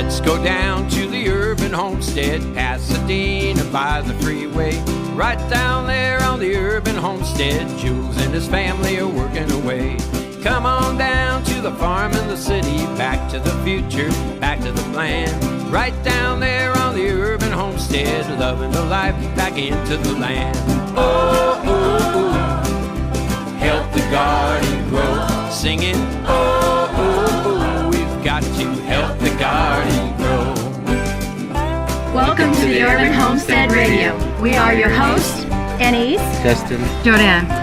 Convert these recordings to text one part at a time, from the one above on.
Let's go down to the Urban Homestead, Pasadena by the freeway. Right down there on the Urban Homestead, Jules and his family are working away. Come on down to the farm in the city, back to the future, back to the plan. Right down there on the Urban Homestead, loving the life back into the land. Oh, oh, oh, help the garden grow. Singing, oh, oh, oh, we've got to help the garden grow. Welcome to the Urban Homestead Radio. We are your hosts, Anais, Justin, Jordanne.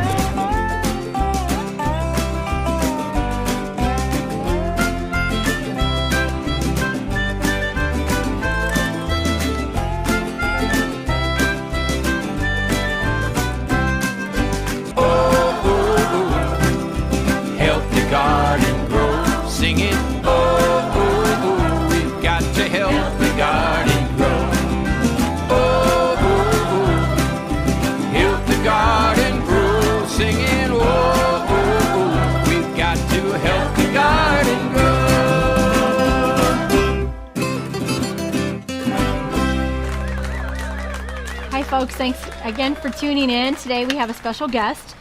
Folks, thanks again for tuning in. Today we have a special guest,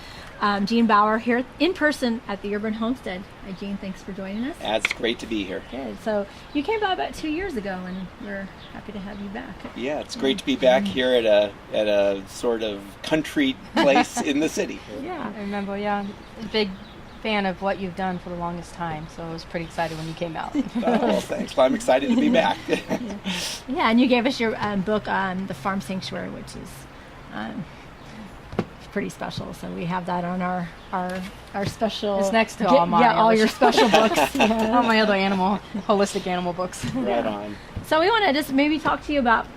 Jean Baur, here in person at the Urban Homestead. Hi, Jean. Thanks for joining us. It's great to be here. Good. So you came by about 2 years ago, and we're happy to have you back. Yeah, it's great to be back here at a sort of country place in the city. Yeah, I remember. Yeah, big fan of what you've done for the longest time, so I was pretty excited when you came out. Well, thanks. Well, I'm excited to be back. Yeah, and you gave us your book, The Farm Sanctuary, which is pretty special. So we have that on our special. It's next to all my all your special books. Yeah. All my other holistic animal books. Right on. So we want to just maybe talk to you about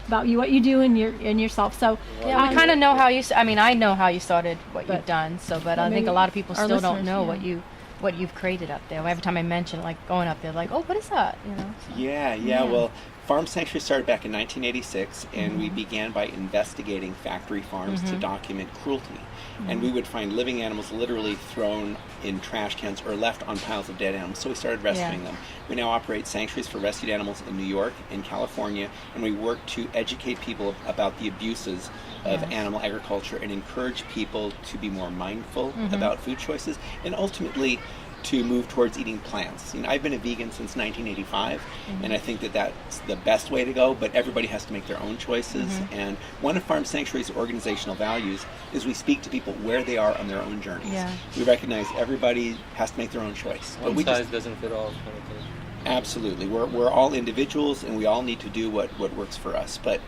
about you, what you do, and yourself. So yeah, we kind of know how you. I mean, I know how you started, what you've done. So, but I think a lot of people still don't know what you've created up there. Every time I mention like going up there, like, oh, what is that? So. Yeah. Well, Farm Sanctuary started back in 1986, and we began by investigating factory farms to document cruelty. And we would find living animals literally thrown in trash cans or left on piles of dead animals. So we started rescuing them. We now operate sanctuaries for rescued animals in New York and California, and we work to educate people about the abuses of animal agriculture and encourage people to be more mindful about food choices and ultimately to move towards eating plants. I've been a vegan since 1985, and I think that that's the best way to go, but everybody has to make their own choices. And one of Farm Sanctuary's organizational values is we speak to people where they are on their own journeys. Yeah. We recognize everybody has to make their own choice. One size doesn't fit all. Kind of thing. Absolutely. We're all individuals, and we all need to do what works for us. But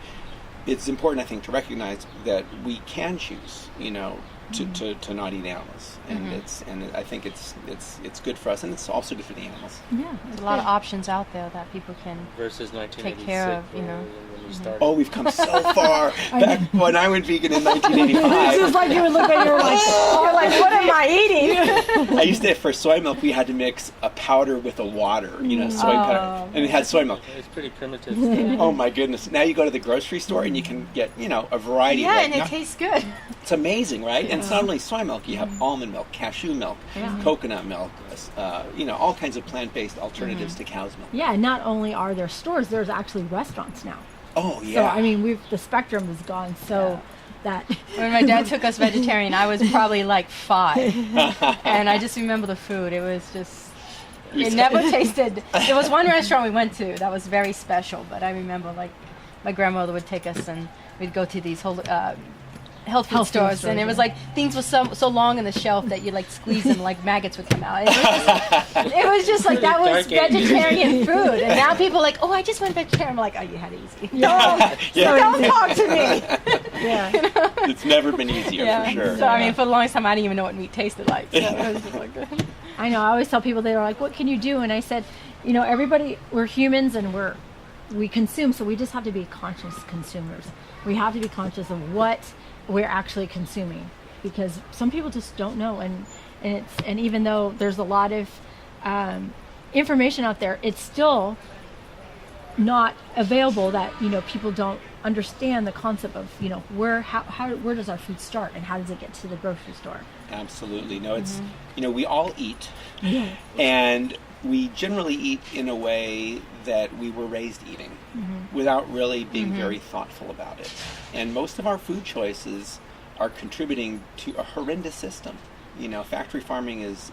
it's important, I think, to recognize that we can choose, to not eat animals, and I think it's good for us, and it's also good for the animals. Yeah, there's a lot of options out there that people can versus 1986 take care of. When you started. Oh, we've come so far. Back when I went vegan in 1985. It's just like you would look at you're like, what am I eating? I used to, for soy milk, we had to mix a powder with a water, soy powder, and it had soy milk. It's pretty primitive. Oh my goodness! Now you go to the grocery store and you can get, a variety. Yeah, and it tastes good. It's amazing, right? And it's not only soy milk; you have almond milk, cashew milk, coconut milk, all kinds of plant-based alternatives to cow's milk. Yeah, not only are there stores, there's actually restaurants now. Oh yeah. So the spectrum has gone that. When my dad took us vegetarian, I was probably like 5, and I just remember the food. It was just. It never tasted. There was one restaurant we went to that was very special, but I remember like my grandmother would take us and we'd go to these whole health food stores, and it was like things were so long in the shelf that you like squeeze them, like maggots would come out. It was just like that was vegetarian food, and now people are like, oh, I just went vegetarian. I'm like, oh, you had it easy. Don't talk to me. It's never been easier for sure. So I mean, for the longest time, I didn't even know what meat tasted like. So it was just like, I know. I always tell people, they were like, what can you do? And I said, everybody, we're humans and we consume, so we just have to be conscious consumers. We have to be conscious of what we're actually consuming, because some people just don't know, and even though there's a lot of information out there, it's still not available, that people don't understand the concept of where does our food start and how does it get to the grocery store. Absolutely. No, it's we all eat, and we generally eat in a way that we were raised eating, without really being very thoughtful about it. And most of our food choices are contributing to a horrendous system. You know, factory farming is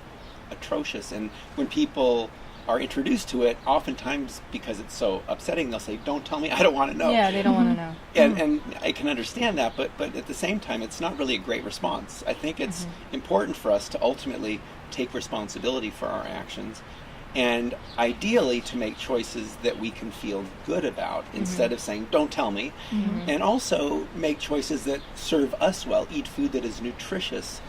atrocious, and when people are introduced to it, oftentimes because it's so upsetting, they'll say, "Don't tell me, I don't want to know." Yeah, they don't want to know. And I can understand that, but at the same time, it's not really a great response. I think it's important for us to ultimately take responsibility for our actions, and ideally to make choices that we can feel good about instead of saying, "Don't tell me," and also make choices that serve us well, eat food that is nutritious,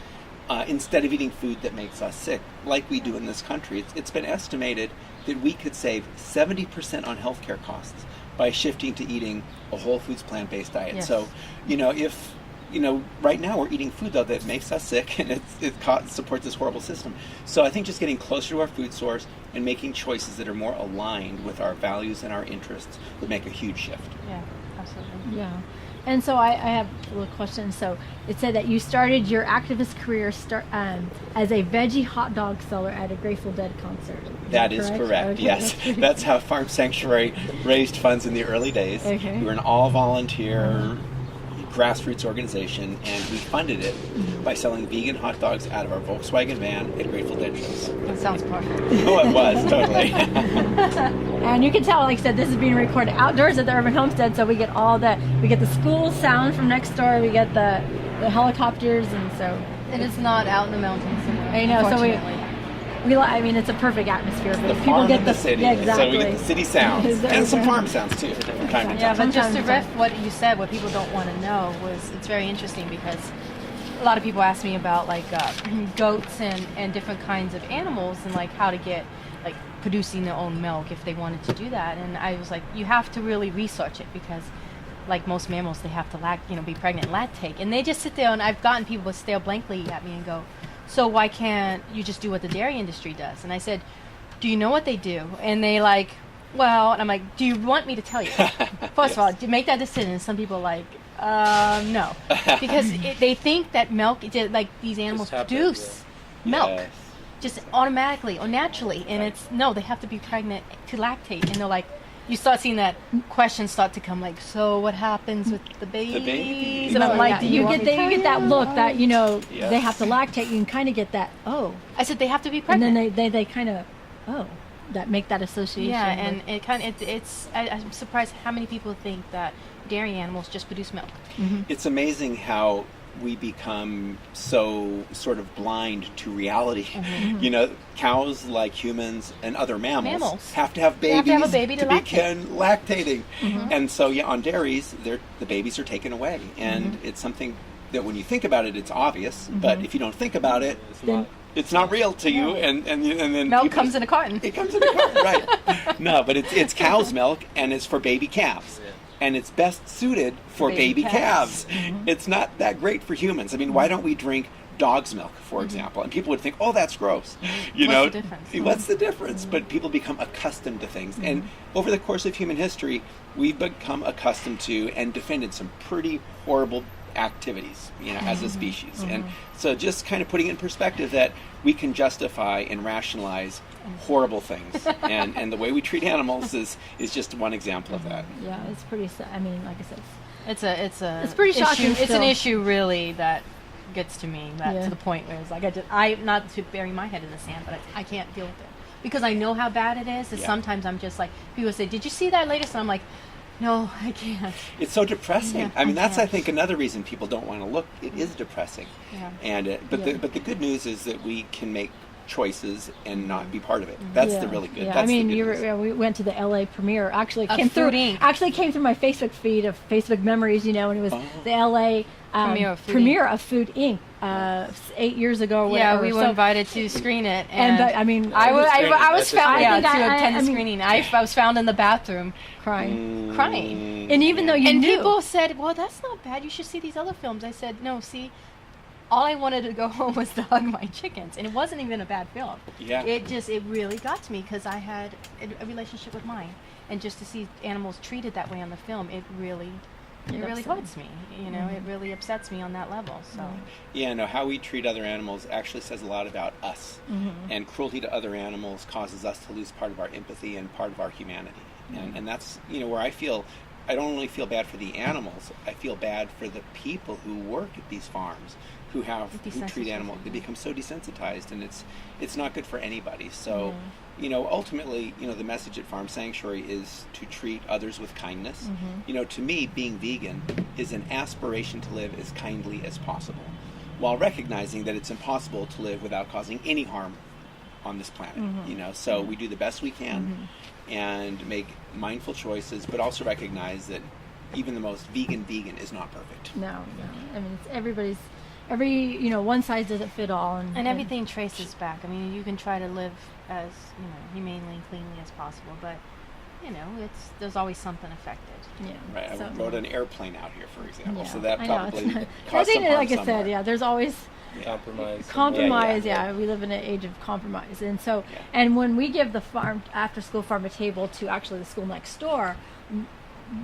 instead of eating food that makes us sick, like we do in this country. It's been estimated that we could save 70% on healthcare costs by shifting to eating a whole foods plant-based diet. Yes. So, right now we're eating food though that makes us sick, and it supports this horrible system. So I think just getting closer to our food source and making choices that are more aligned with our values and our interests would make a huge shift. Yeah, absolutely. Yeah. And so I have a little question. So it said that you started your activist career as a veggie hot dog seller at a Grateful Dead concert. That is correct, Okay, yes. That's how Farm Sanctuary raised funds in the early days. Okay. We were an all-volunteer grassroots organization, and we funded it by selling vegan hot dogs out of our Volkswagen van at Grateful Dead shows. That sounds perfect. Oh, it was, totally. And you can tell, like I said, this is being recorded outdoors at the Urban Homestead, so we get the school sound from next door, we get the helicopters, and so It is not out in the mountains. I know, so unfortunately. it's a perfect atmosphere. The People farm get in the city, yeah, exactly. so we get the city sounds, and some farm sounds too, from time to Yeah, time. but just to Sometimes, riff what you said, what people don't want to know was, it's very interesting because a lot of people ask me about like goats and different kinds of animals and like how to get like producing their own milk if they wanted to do that. And I was like, you have to really research it because like most mammals, they have to be pregnant and lactate. And they just sit there, and I've gotten people to stare blankly at me and go, "So why can't you just do what the dairy industry does?" And I said, "Do you know what they do?" And they like, "Well," and I'm like, "Do you want me to tell you?" First of all, to make that decision, some people are like, no. Because they think that milk, like these animals produce milk. Yes. Just automatically or naturally. And it's, no, they have to be pregnant to lactate. And they're like, you start seeing that questions start to come like, so what happens with the babies? babies. And I'm like, Yeah, do you want get me to tell you get that look that Yes. they have to lactate. You can kind of get that. Oh, I said they have to be and pregnant. then they kind of that make that association. Yeah, with- and it kind of I'm surprised how many people think that dairy animals just produce milk. It's amazing how we become so sort of blind to reality. You know, cows, like humans and other mammals, have to have They babies have to have a baby to begin lactating. And so, on dairies, the babies are taken away. And it's something that when you think about it, it's obvious. But if you don't think about it, it's not real to you. And then Milk people comes in a carton. It comes in a carton, right. No, but it's cow's milk, and it's for baby calves. And it's best suited for baby calves. It's not that great for humans. I mean, why don't we drink dog's milk, for example? And people would think, oh, that's gross. What's the difference? What's the difference? But people become accustomed to things. And over the course of human history, we've become accustomed to and defended some pretty horrible activities, as a species. And so just kind of putting it in perspective that we can justify and rationalize horrible things. and the way we treat animals is just one example of that. Yeah, it's pretty. I mean, like I said, It's pretty shocking It's still. an issue really that gets to me, Yeah. to the point where it's like I not to bury my head in the sand, but I can't deal with it because I know how bad it is. And sometimes I'm just like, people say, "Did you see that latest?" And I'm like, no, I can't. It's so depressing. Yeah, I mean, that's, can't. I think, another reason people don't want to look. It is depressing. Yeah. And but the good news is that we can make choices and not be part of it. That's the really good. Yeah, That's I mean, the good news. we went to the LA premiere. Actually, Of came through. Food Inc. Actually, came through my Facebook feed of Facebook memories. And it was the LA Premiere of of Food Food Inc. 8 years ago. Or Yeah, whatever. we were invited to screen it, And and I mean, I was found I think to I attend the mean- screening. I was found in the bathroom crying. crying. And even though you And knew, people said, "Well, that's not bad. You should see these other films." I said, "No, see, all I wanted to go home was to hug my chickens, and it wasn't even a bad film. Yeah. It really got to me because I had a relationship with mine, and just to see animals treated that way on the film, it really It really hurts me. You know, it really upsets me on that level. So. Yeah, no, how we treat other animals actually says a lot about us. And cruelty to other animals causes us to lose part of our empathy and part of our humanity. And that's, you know, where I don't only feel bad for the animals, I feel bad for the people who work at these farms, who treat animals. They become so desensitized, and it's not good for anybody. So, you know, ultimately, you know, the message at Farm Sanctuary is to treat others with kindness. You know, to me, being vegan is an aspiration to live as kindly as possible, while recognizing that it's impossible to live without causing any harm on this planet. You know, so we do the best we can and make mindful choices, but also recognize that even the most vegan is not perfect. No. I mean, it's you know, one size doesn't fit all. And everything traces back. I mean, you can try to live as, you know, humanely and cleanly as possible, but, you know, there's always something affected. Yeah. Right. So, I rode an airplane out here, for example, so that I know, probably I caused think, some harm like I somewhere. said, yeah, there's always Compromise. Yeah, we live in an age of compromise. And so, and when we give the after school farm to table to actually the school next door,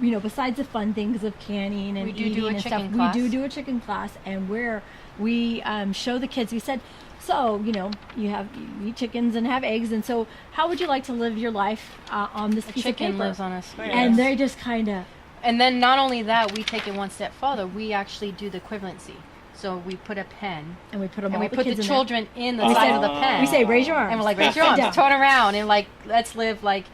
you know, besides the fun things of canning and eating and stuff, we do a chicken class, and where we show the kids, we said, so, you know, you eat chickens and have eggs, and so how would you like to live your life on this piece of paper? Chicken lives on a square. And they just kind of... And then not only that, we take it one step further. We actually do the equivalency. So we put a pen, and we put them and all we the put kids the in children in the We side say- of the pen. We say, raise your arms. And we're like, raise your arms, Yeah. turn around, and like, let's live like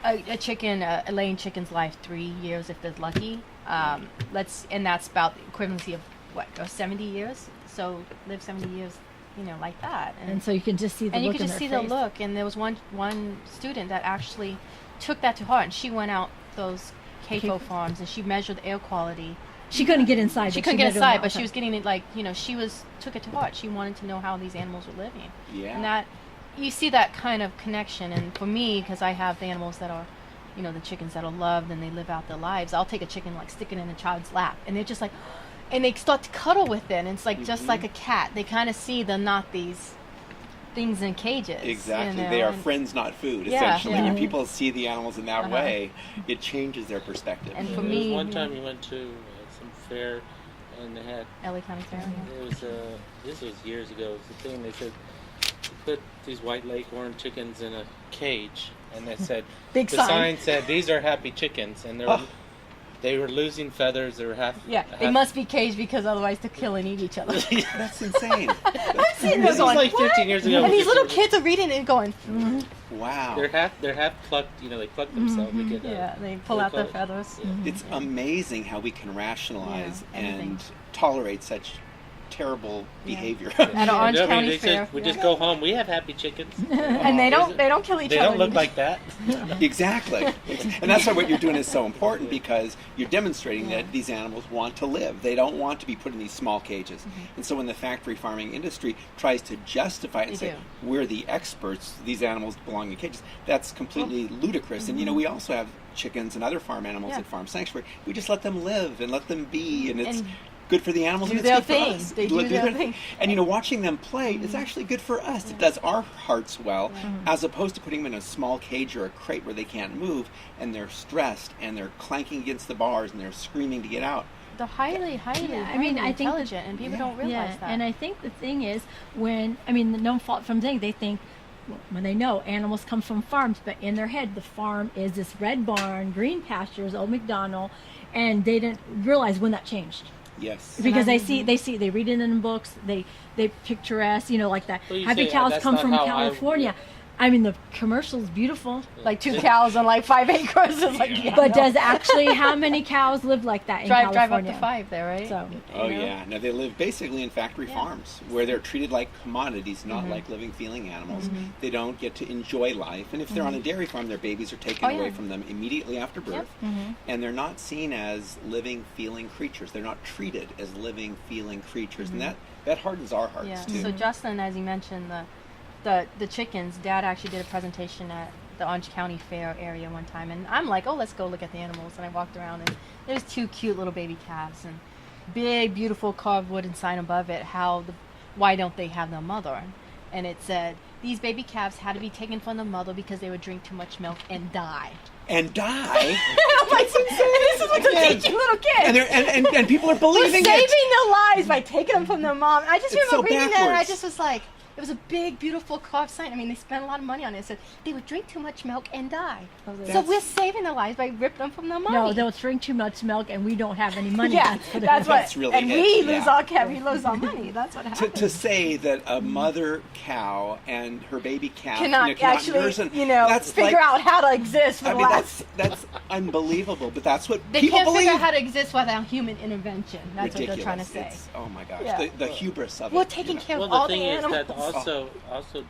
a chicken, a laying chicken's life 3 years if they're lucky. And that's about the equivalency of 70 years. So live 70 years, you know, like that. And so you can just see the and look you can just in see their the face. look. And there was one student that actually took that to heart, and she went out those CAFO farms and she measured the air quality. She couldn't get inside. She couldn't get inside, but she was getting it, like, you know, took it to heart. She wanted to know how these animals were living. Yeah. And that, you see that kind of connection. And for me, because I have the animals that are, you know, the chickens that are loved and they live out their lives, I'll take a chicken, like, stick it in a child's lap, and they're just like, and they start to cuddle with it, and it's like just like a cat. They kind of see they're not these things in cages. Exactly. You know? They are friends, not food, Yeah, essentially. yeah. When people see the animals in that way, it changes their perspective. And for There was me, one time we went to some fair, and they had LA County Fair. it was this was years ago. It was the thing they said, put these white leghorn chickens in a cage, and they said Big the sign. sign said these are happy chickens, and they were losing feathers. They were They must be caged because otherwise they'll kill and eat each other. That's insane. I've seen This was going, like "What?" 15 years ago. And these little kids are reading it and going, Wow. They're half plucked. You know, they pluck themselves. They get, yeah, they pull out their feathers. It's amazing how we can rationalize Yeah, anything. and tolerate such terrible behavior. At Orange I mean, County they Fair. said, we just go home. We have happy chickens. And they don't kill each They other. don't look like that. Exactly. And that's why what you're doing is so important, because you're demonstrating that these animals want to live. They don't want to be put in these small cages. And so when the factory farming industry tries to justify it and They say, do. we're the experts, these animals belong in cages, that's completely ludicrous. And, you know, we also have chickens and other farm animals at Farm Sanctuary. We just let them live and let them be, and it's good for the animals do and it's their good thing. for us. They do their thing. And, you know, watching them play is actually good for us. It does our hearts well, as opposed to putting them in a small cage or a crate where they can't move, and they're stressed, and they're clanking against the bars, and they're screaming to get out. They're highly, I mean, I think intelligent, and people don't realize that. And I think the thing is, no fault from them, they think, when they know animals come from farms, but in their head, the farm is this red barn, green pastures, old McDonald, and they didn't realize when that changed. Yes. Because they read it in books, they picturesque, you know, like that. Well, you Happy say, cows that's come not from how California. I mean, the commercial's beautiful. like 2 cows on like 5 acres. It's like, yeah, But no. does actually, how many cows live like that in drive up California? to 5 there, right? So, Oh, You know? yeah. Now, they live basically in factory farms where they're treated like commodities, not like living, feeling animals. They don't get to enjoy life. And if they're on a dairy farm, their babies are taken away from them immediately after birth. And they're not seen as living, feeling creatures. They're not treated as living, feeling creatures. And that hardens our hearts, Yeah. too. So Justin, as you mentioned, the chickens, Dad actually did a presentation at the Orange County Fair area one time, and I'm like, oh, let's go look at the animals. And I walked around, and there's 2 cute little baby calves, and big, beautiful carved wooden sign above it. Why don't they have their mother? And it said, these baby calves had to be taken from the mother because they would drink too much milk and die. And die? I'm like, this is what they're teaching little kids. And people are believing We're it. saving their lives by taking them from their mom. I just It's remember so reading that, and I backwards. just was like, it was a big, beautiful cloth sign. I mean, they spent a lot of money on it. It said they would drink too much milk and die. So we're saving their lives by ripping them from their mommy. No, they'll drink too much milk, and we don't have any money. Yeah, that's what. That's really and it, we lose yeah. our calf, we lose our money. That's what happens. To say that a mother cow and her baby calf Cannot actually, nurse and- that's figure out how to exist for I the mean, last. that's unbelievable, but that's what They people can't believe. figure out how to exist without human intervention. That's Ridiculous. what they're trying to say. It's, oh my gosh, Yeah. the hubris of it. We're taking care Well, of the all thing the is animals. that also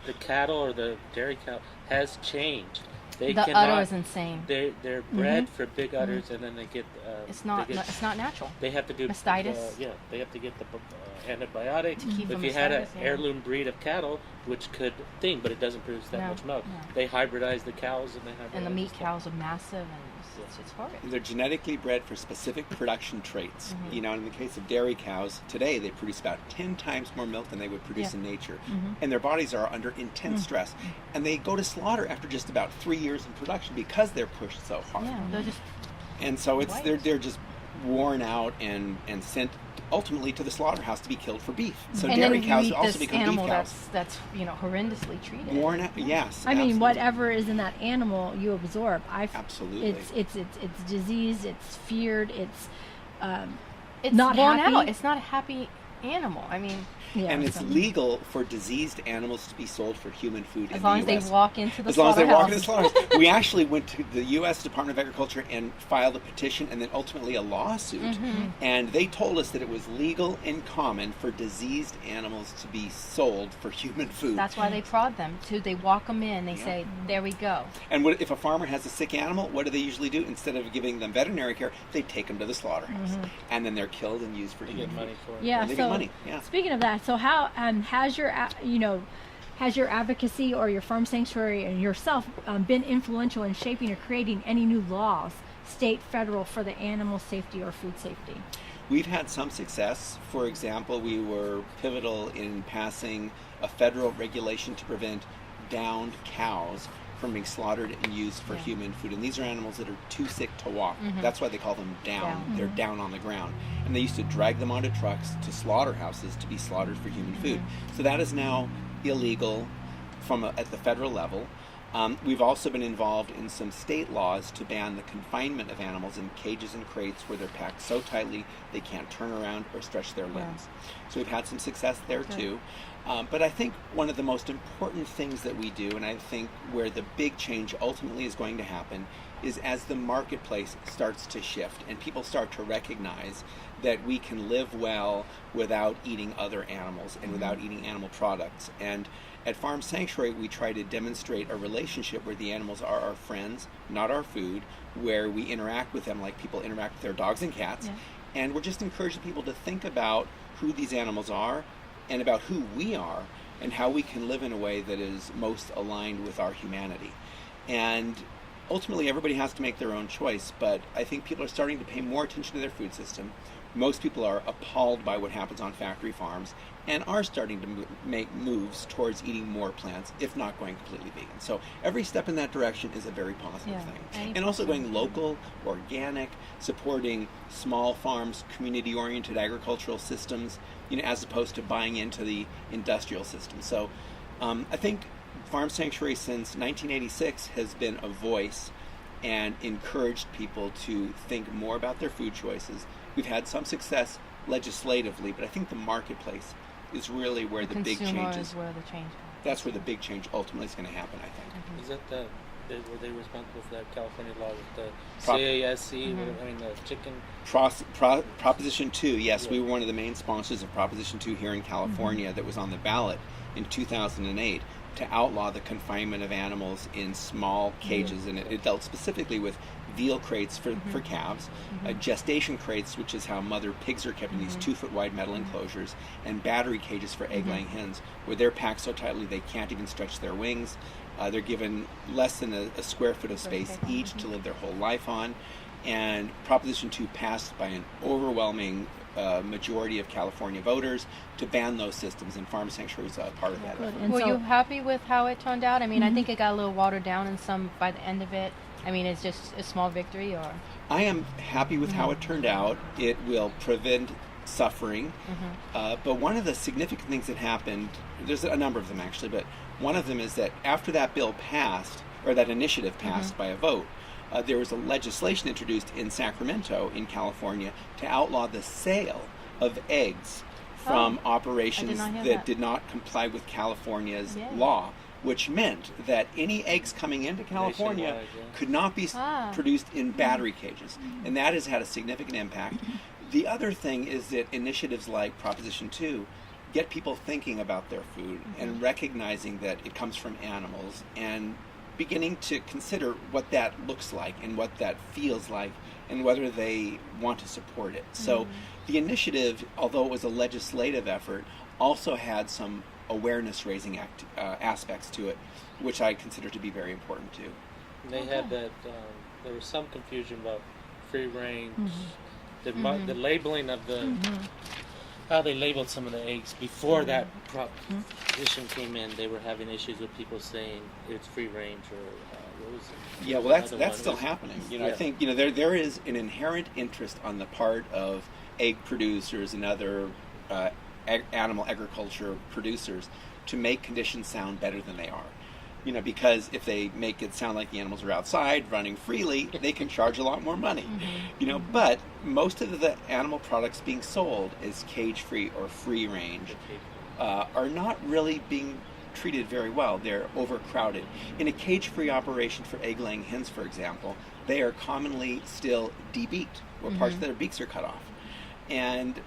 the cattle or the dairy cow has changed. They The cannot, udder is insane. They're bred for big udders, and then they get. It's not. They get, It's not natural. They have to do Mastitis? they have to get the antibiotic. keep If from you had an mastitis, yeah. heirloom breed of cattle, which could but it doesn't produce that No, much milk. no. They hybridize the cows, and they hybridize And the meat stuff. cows are massive, and it's horrid. They're genetically bred for specific production traits. Mm-hmm. You know, in the case of dairy cows, today they produce about 10 times more milk than they would produce Yeah. in nature. Mm-hmm. And their bodies are under intense stress. And they go to slaughter after just about 3 years in production because they're pushed so hard. Yeah, they're just. And so it's Right. they're just worn out and sent ultimately to the slaughterhouse to be killed for beef. So And dairy then cows you eat also this become animal beef cows. that's horrendously treated. Worn out, yes. I mean, absolutely. whatever is in that animal, you absorb. Absolutely. It's diseased. It's feared. It's It's not worn happy. out. It's not a happy animal. I mean, yeah. And it's so- legal for diseased animals to be sold for human food as in long the as U.S. they walk into the As long as they walk in the slaughterhouse. slaughterhouse. We actually went to the U.S. Department of Agriculture and filed a petition and then ultimately a lawsuit. Mm-hmm. And they told us that it was legal and common for diseased animals to be sold for human food. That's why they prod them. They walk them in. They say, "There we go." And if a farmer has a sick animal, what do they usually do? Instead of giving them veterinary care, they take them to the slaughterhouse. And then they're killed and used for They human get money food. for it. Yeah. And they So get money. Yeah. speaking of that, so how has your has your advocacy or your farm sanctuary and yourself been influential in shaping or creating any new laws, state, federal, for the animal safety or food safety? We've had some success. For example, we were pivotal in passing a federal regulation to prevent downed cows from being slaughtered and used for human food. And these are animals that are too sick to walk. That's why they call them down. They're down on the ground. And they used to drag them onto trucks to slaughterhouses to be slaughtered for human food. So that is now illegal at the federal level. We've also been involved in some state laws to ban the confinement of animals in cages and crates where they're packed so tightly they can't turn around or stretch their limbs. So we've had some success there too. But I think one of the most important things that we do, and I think where the big change ultimately is going to happen, is as the marketplace starts to shift and people start to recognize that we can live well without eating other animals and without eating animal products. And at Farm Sanctuary, we try to demonstrate a relationship where the animals are our friends, not our food, where we interact with them like people interact with their dogs and cats. And we're just encouraging people to think about who these animals are and about who we are and how we can live in a way that is most aligned with our humanity. And ultimately, everybody has to make their own choice, but I think people are starting to pay more attention to their food system. Most people are appalled by what happens on factory farms and are starting to make moves towards eating more plants, if not going completely vegan. So every step in that direction is a very positive thing. And also going local, organic, supporting small farms, community-oriented agricultural systems, as opposed to buying into the industrial system. So I think Farm Sanctuary since 1986 has been a voice and encouraged people to think more about their food choices. We've had some success legislatively, but I think the marketplace is really where the big change is. Where the change. That's where the big change ultimately is going to happen, I think. Is that were they responsible for that California law with the Prop- CASC? I mean, the chicken. Proposition 2, yes, we were one of the main sponsors of Proposition 2 here in California that was on the ballot in 2008 to outlaw the confinement of animals in small cages, and it dealt specifically with veal crates for calves, gestation crates, which is how mother pigs are kept in these 2-foot wide metal enclosures, and battery cages for egg-laying hens, where they're packed so tightly they can't even stretch their wings. They're given less than a square foot of space each to live their whole life on. And Proposition 2 passed by an overwhelming a majority of California voters to ban those systems, and farm sanctuary is part of that effort. And Were so- you happy with how it turned out? I mean, I think it got a little watered down in some by the end of it. I mean, it's just a small victory, or? I am happy with how it turned out. It will prevent suffering. But one of the significant things that happened, there's a number of them actually, but one of them is that after that bill passed, or that initiative passed by a vote, there was a legislation introduced in Sacramento, in California, to outlaw the sale of eggs from operations not hear that that. did not comply with California's Yay. law, which meant that any eggs coming into California Nationwide, yeah. could not be produced in battery Mm-hmm. cages, and that has had a significant impact. The other thing is that initiatives like Proposition 2 get people thinking about their food and recognizing that it comes from animals, and beginning to consider what that looks like and what that feels like and whether they want to support it. So the initiative, although it was a legislative effort, also had some awareness-raising aspects to it, which I consider to be very important too. They had that. There was some confusion about free range, the labeling of the how they labeled some of the eggs before that proposition came in. They were having issues with people saying it's free range or what was it? Yeah, well, that's still happening. You know, I think there is an inherent interest on the part of egg producers and other animal agriculture producers to make conditions sound better than they are. You know, because if they make it sound like the animals are outside running freely, they can charge a lot more money. You know, but most of the animal products being sold as cage-free or free-range are not really being treated very well. They're overcrowded. In a cage-free operation for egg-laying hens, for example, they are commonly still debeaked, where parts of their beaks are cut off. And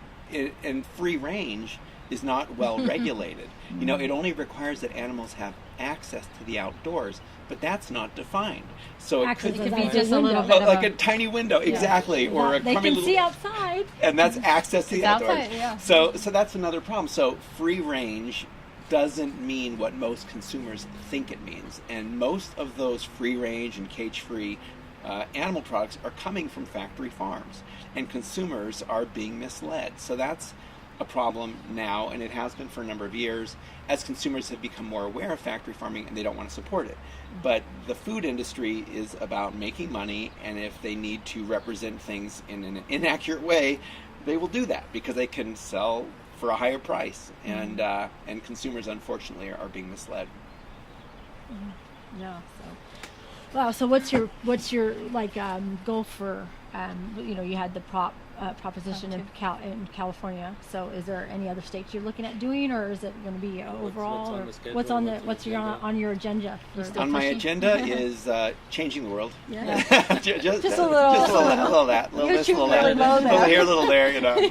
free range is not well regulated. You know, it only requires that animals have access to the outdoors, but that's not defined. So it could be just a little bit of like a tiny window, exactly, or a they crummy can little, see outside. and that's access to the outdoors. outside, yeah. So that's another problem. So free range doesn't mean what most consumers think it means, and most of those free range and cage-free animal products are coming from factory farms, and consumers are being misled. So that's a problem now, and it has been for a number of years as consumers have become more aware of factory farming and they don't want to support it. But the food industry is about making money, and if they need to represent things in an inaccurate way, they will do that because they can sell for a higher price, and consumers unfortunately are being misled. Yeah. So, wow. So what's your like goal for you had the proposition in California. So is there any other states you're looking at doing, or is it going to be overall? What's on the schedule? What's on your agenda? On my agenda is changing the world. Yeah. just a little. Just a little that. Little this, little that. Really low there. Little here, little there. You know.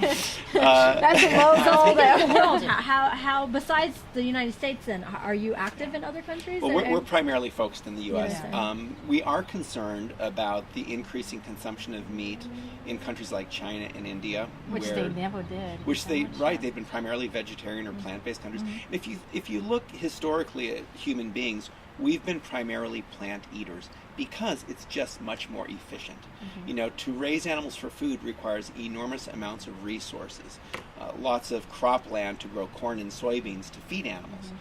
That's a low goal there. The world. How besides the United States, then are you active in other countries? Well, we're primarily focused in the U.S. Yeah. We are concerned about the increasing consumption of meat in countries like China and India, Which they never did. They've been primarily vegetarian or plant-based countries. And if you look historically at human beings, we've been primarily plant eaters because it's just much more efficient. You know, to raise animals for food requires enormous amounts of resources, lots of cropland to grow corn and soybeans to feed animals.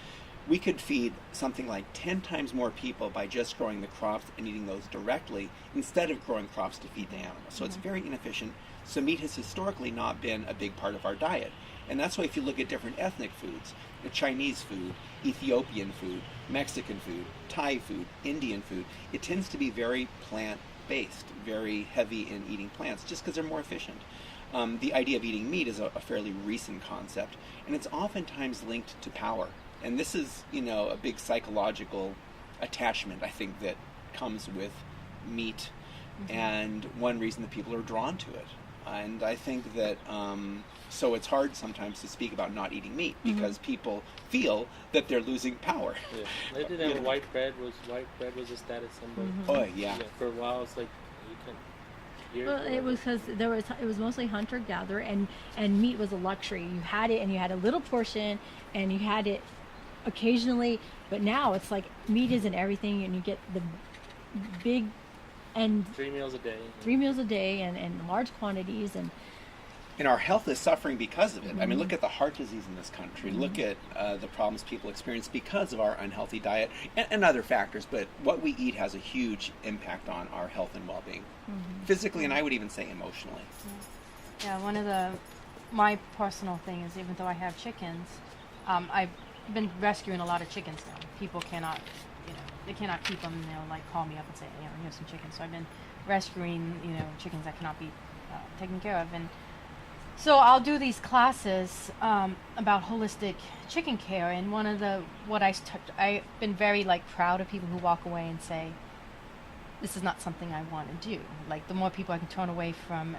We could feed something like 10 times more people by just growing the crops and eating those directly instead of growing crops to feed the animals. So it's very inefficient. So meat has historically not been a big part of our diet. And that's why if you look at different ethnic foods, the Chinese food, Ethiopian food, Mexican food, Thai food, Indian food, it tends to be very plant-based, very heavy in eating plants, just because they're more efficient. The idea of eating meat is a fairly recent concept, and it's oftentimes linked to power. And this is, a big psychological attachment, I think, that comes with meat, and one reason that people are drawn to it. And I think that, so it's hard sometimes to speak about not eating meat because people feel that they're losing power. Yeah. They did have white bread was a status symbol. Oh, yeah. For a while, it's like you can. Well, it was because it was mostly hunter-gatherer, and meat was a luxury. You had it, and you had a little portion, and you had it occasionally. But now it's like meat isn't everything, and you get the big and 3 meals a day. 3 meals a day, and large quantities, and And our health is suffering because of it. I mean, look at the heart disease in this country. Look at the problems people experience because of our unhealthy diet and other factors. But what we eat has a huge impact on our health and well-being, physically, and I would even say emotionally. Yeah, one of my personal thing is, even though I have chickens, I've been rescuing a lot of chickens now. People cannot, they cannot keep them. They'll like call me up and say, here's some chickens. So I've been rescuing, chickens that cannot be taken care of. And so I'll do these classes about holistic chicken care, and one of I've been very proud of people who walk away and say, this is not something I want to do. Like, the more people I can turn away from,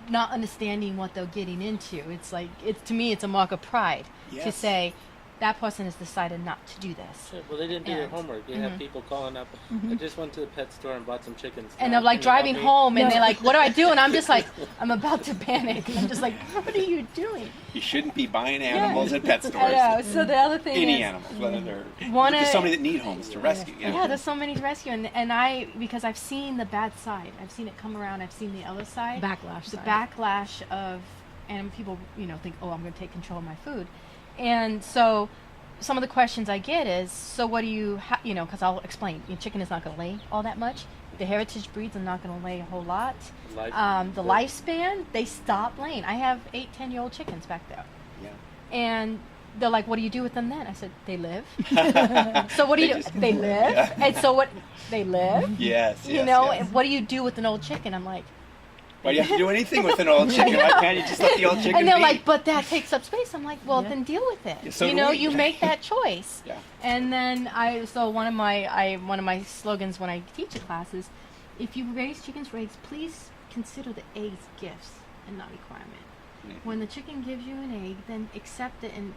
not understanding what they're getting into, to me it's a mark of pride to say, that person has decided not to do this. Well, they didn't do their homework. They have people calling up. I just went to the pet store and bought some chickens. And they're driving home, and they're like, what do I do? And I'm just I'm about to panic. I'm just like, what are you doing? You shouldn't be buying animals at pet stores. I know. So the other thing Any is... animals, whether they're... There's so many that need homes to rescue. Yeah, there's so many to rescue. And because I've seen the bad side. I've seen it come around. I've seen the other side. Backlash of... And people, think, I'm going to take control of my food. And so some of the questions I get is, so what do you, because I'll explain, chicken is not going to lay all that much. The heritage breeds are not going to lay a whole lot. The lifespan, they stop laying. I have 8-10-year-old chickens back there. Yeah. And they're like, what do you do with them then? I said, they live. So what do you do? They live. Yeah. And so what, they live? Yes, and what do you do with an old chicken? I'm like, why do you have to do anything with an old chicken? Why can't you just let the old chicken And they're be? like, but that takes up space. I'm like, well, then deal with it. Yeah, so you make that choice. Yeah. And then one of my slogans when I teach the class is, if you raise chickens for eggs, please consider the eggs gifts and not requirement. Mm-hmm. When the chicken gives you an egg, then accept it and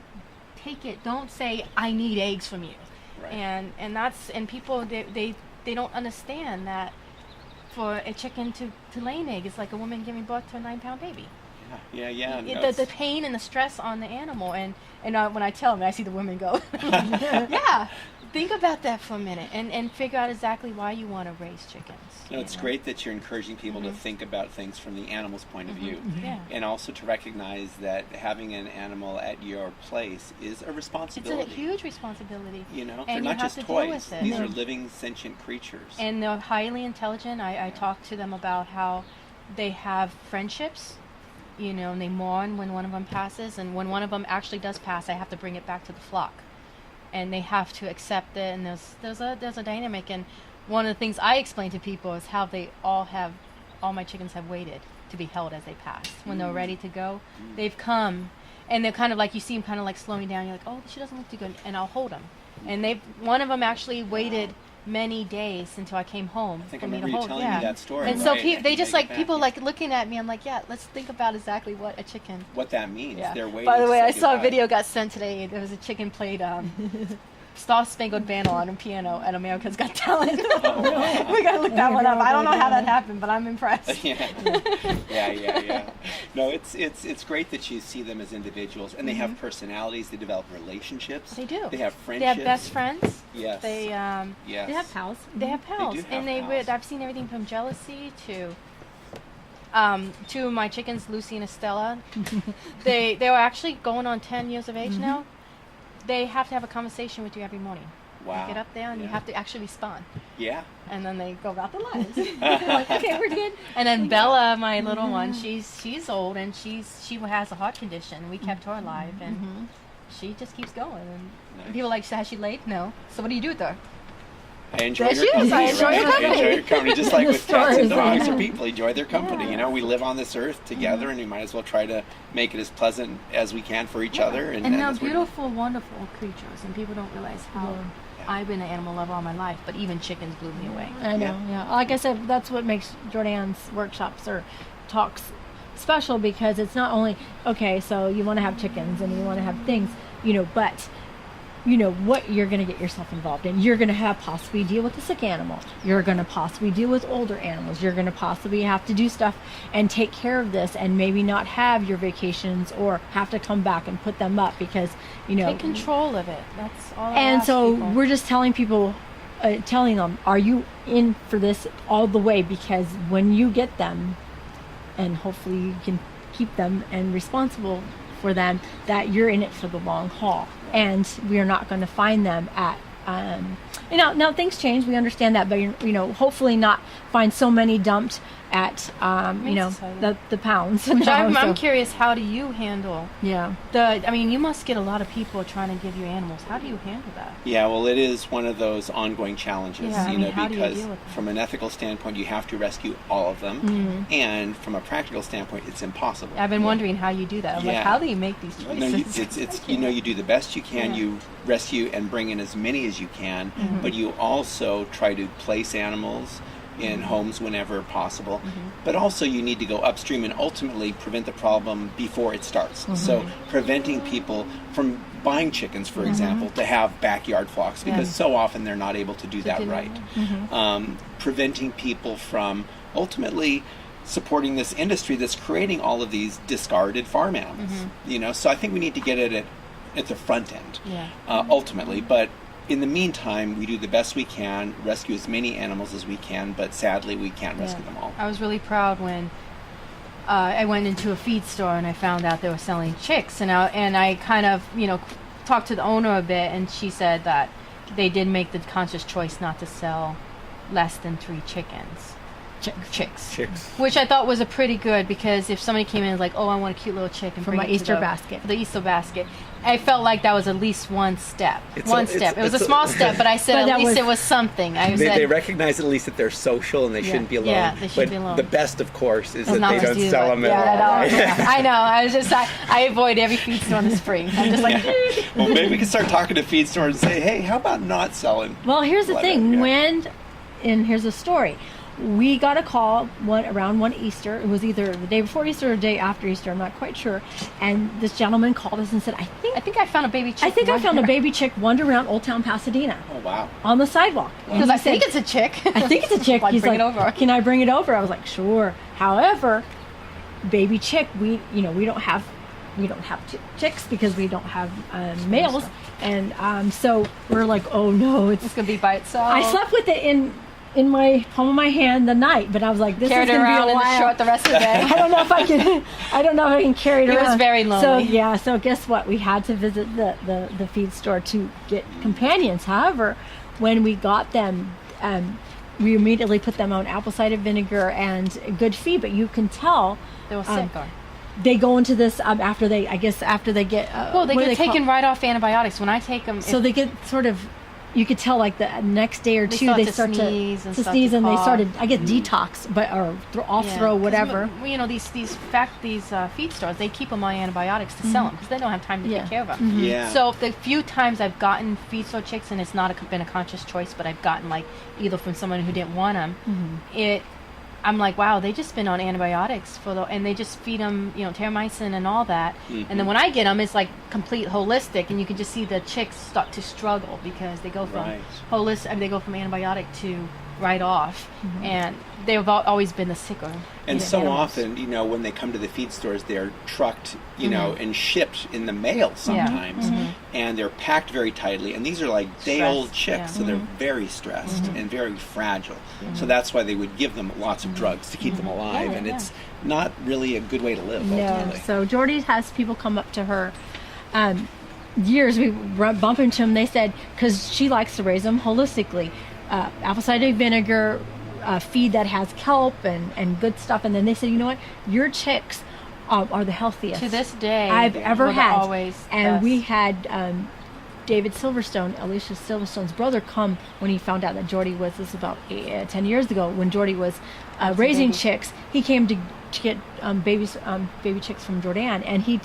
take it. Don't say, I need eggs from you. Right. And people, they don't understand that. For a chicken to lay an egg, it's like a woman giving birth to a 9-pound baby. Yeah. The pain and the stress on the animal, and when I tell them, I see the women go, yeah. Think about that for a minute and figure out exactly why you want to raise chickens. It's great that you're encouraging people to think about things from the animal's point of view, and also to recognize that having an animal at your place is a responsibility. It's a huge responsibility. They're not just toys. These are living, sentient creatures. And they're highly intelligent. I talk to them about how they have friendships, and they mourn when one of them passes, and when one of them actually does pass, I have to bring it back to the flock. And they have to accept it, and there's a dynamic. And one of the things I explain to people is how all my chickens have waited to be held as they pass. When they're ready to go, they've come, and they're kind of you see them kind of slowing down. You're like, oh, she doesn't look too good, and I'll hold them. And one of them actually waited many days until I came home for me to hold. Telling me that story. And so they just people looking at me. I'm like, yeah, let's think about exactly what a chicken. What that means. Yeah. They're waiting. By the way, I saw a video got sent today. There was a chicken played Star Spangled Banner on a piano at America's Got Talent. We gotta look that one up. I don't know how that happened, but I'm impressed. Yeah. No, it's great that you see them as individuals, and they have personalities. They develop relationships. They do. They have friendships. They have best friends. Yes. They They have pals. They have pals, pals. I've seen everything from jealousy to. Two of my chickens, Lucy and Estella, they were actually going on 10 years of age now. They have to have a conversation with you every morning. Wow. You get up there and you have to actually respond. Yeah. And then they go about their lives. Like, okay, we're good. And then Bella, my little one, she's old and she has a heart condition. We kept her alive, and she just keeps going. And people are like, has she laid? No. So what do you do with her? I enjoy your company. I enjoy your company. I enjoy your company, just like with cats and dogs or people. Enjoy their company. We live on this earth together, and we might as well try to make it as pleasant as we can for each other. And they're beautiful, wonderful creatures, and people don't realize how. I've been an animal lover all my life, but even chickens blew me away. I know. Yeah. Like I said, that's what makes Jordanne's workshops or talks special, because it's not only so you want to have chickens and you want to have things, but. What you're going to get yourself involved in. You're going to have possibly deal with a sick animal. You're going to possibly deal with older animals. You're going to possibly have to do stuff and take care of this, and maybe not have your vacations or have to come back and put them up because, take control of it. That's all. And so we're just telling people, telling them, are you in for this all the way? Because when you get them, and hopefully you can keep them and responsible for them, that you're in it for the long haul, and we are not going to find them at now things change, we understand that, but hopefully not find so many dumped at the pounds. Which I'm So, curious, how do you handle yeah. you must get a lot of people trying to give you animals. How do you handle that? Yeah, well, it is one of those ongoing challenges, Yeah, I mean, how do you because deal with that? from an ethical standpoint, you have to rescue all of them, and from a practical standpoint, it's impossible. I've been wondering how you do that. I'm like, Yeah. how do you make these choices? No, you do the best you can. Yeah. You rescue and bring in as many as you can, but you also try to place animals in homes whenever possible. But also you need to go upstream and ultimately prevent the problem before it starts. So preventing people from buying chickens, for example, to have backyard flocks, because so often they're not able to do that right. Preventing people from ultimately supporting this industry that's creating all of these discarded farm animals. So I think we need to get it at the front end, ultimately. But in the meantime, we do the best we can, rescue as many animals as we can, but sadly we can't rescue them all. I was really proud when I went into a feed store and I found out they were selling chicks, and I kind of talked to the owner a bit, and she said that they did make the conscious choice not to sell less than 3 chickens. Chicks. Which I thought was a pretty good, because if somebody came in and was like, oh, I want a cute little chick and For bring my it to Easter basket. the Easter basket, I felt like that was at least one step. It was a it's small step, but I said But at least it was something. They recognize at least that they're social and they shouldn't be alone. Yeah, they shouldn't be alone. The best, of course, is It's that not they don't received, sell but- them at all. I know. I avoid every feed store in the spring. I'm just like, Well, maybe we can start talking to feed stores and say, hey, how about not selling? Well, here's the leather? thing. Yeah. And here's a story. We got a call around one Easter. It was either the day before Easter or the day after Easter. I'm not quite sure. And this gentleman called us and said, I think I found a baby chick. I found a baby chick wandering around Old Town Pasadena Oh, wow. on the sidewalk. Because I think it's a chick. I think it's a chick. Like, He's bring like, it over. can I bring it over? I was like, sure. However, baby chick, we don't have chicks because we don't have males, and so we're like, oh no, It's gonna be by itself. I slept with it in my palm of my hand the night, but I was like, this Carried is it gonna around be a in the while. short the rest of the day. I don't know if I can carry it He around. was very lonely. So guess what? We had to visit the feed store to get companions. However, when we got them, we immediately put them on apple cider vinegar and good feed. But you can tell They were sick. they go into this after they get. Well, they get taken right off antibiotics. When I take them, So they get sort of. You could tell, like the next day or two, they start to sneeze and start sneeze, to and they cough. started, I guess, detox, throw whatever. These feed stores, they keep them on antibiotics to sell them because they don't have time to take care of them. Yeah. So the few times I've gotten feed store chicks, and it's not been a conscious choice, but I've gotten like either from someone who didn't want them, I'm like, wow, they just been on antibiotics and they just feed them, terramycin and all that. And then when I get them, it's like complete holistic, and you can just see the chicks start to struggle because they go from they go from antibiotic to right off, and they've always been the sicker. And so animals. often, when they come to the feed stores, they're trucked, and shipped in the mail sometimes. And they're packed very tightly. And these are like day-old chicks, so they're very stressed and very fragile. So that's why they would give them lots of drugs to keep them alive. And it's not really a good way to live, ultimately. So Jordy has people come up to her. Years we bump into them. They said, because she likes to raise them holistically, apple cider vinegar, feed that has kelp and good stuff. And then they said, you know what, your chicks are the healthiest To this day, I've ever were had. always And best. we had David Silverstone, Alicia Silverstone's brother, come when he found out that Jordy was, this was about 10 years ago, when Jordy was raising chicks. He came to get baby chicks from Jordanne, and he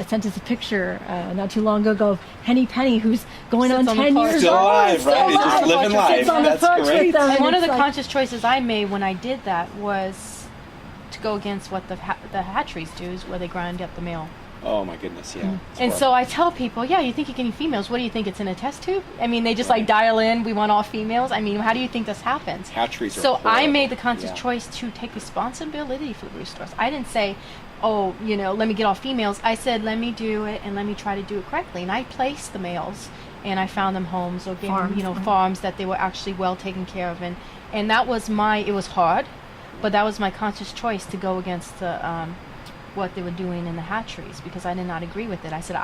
sent us a picture not too long ago of Henny Penny, who's going on Sits on the 10 porch. years Still old. alive, right? He's just living life. Sits on the That's porch great. with them, And one of it's the like- conscious choices I made when I did that was to go against what the hatcheries do, is where they grind up the male. Oh, my goodness, yeah. It's And horrible. so I tell people, you think you're getting females. What do you think? It's in a test tube? I mean, they just like dial in, we want all females. I mean, how do you think this happens? Hatcheries are So I horrible. made the conscious Yeah. choice to take responsibility for the roosters. I didn't say, oh, let me get all females. I said, let me do it and let me try to do it correctly. And I placed the males, and I found them homes or gave them, farms that they were actually well taken care of. And that was it was hard, but that was my conscious choice to go against the what they were doing in the hatcheries, because I did not agree with it. I said,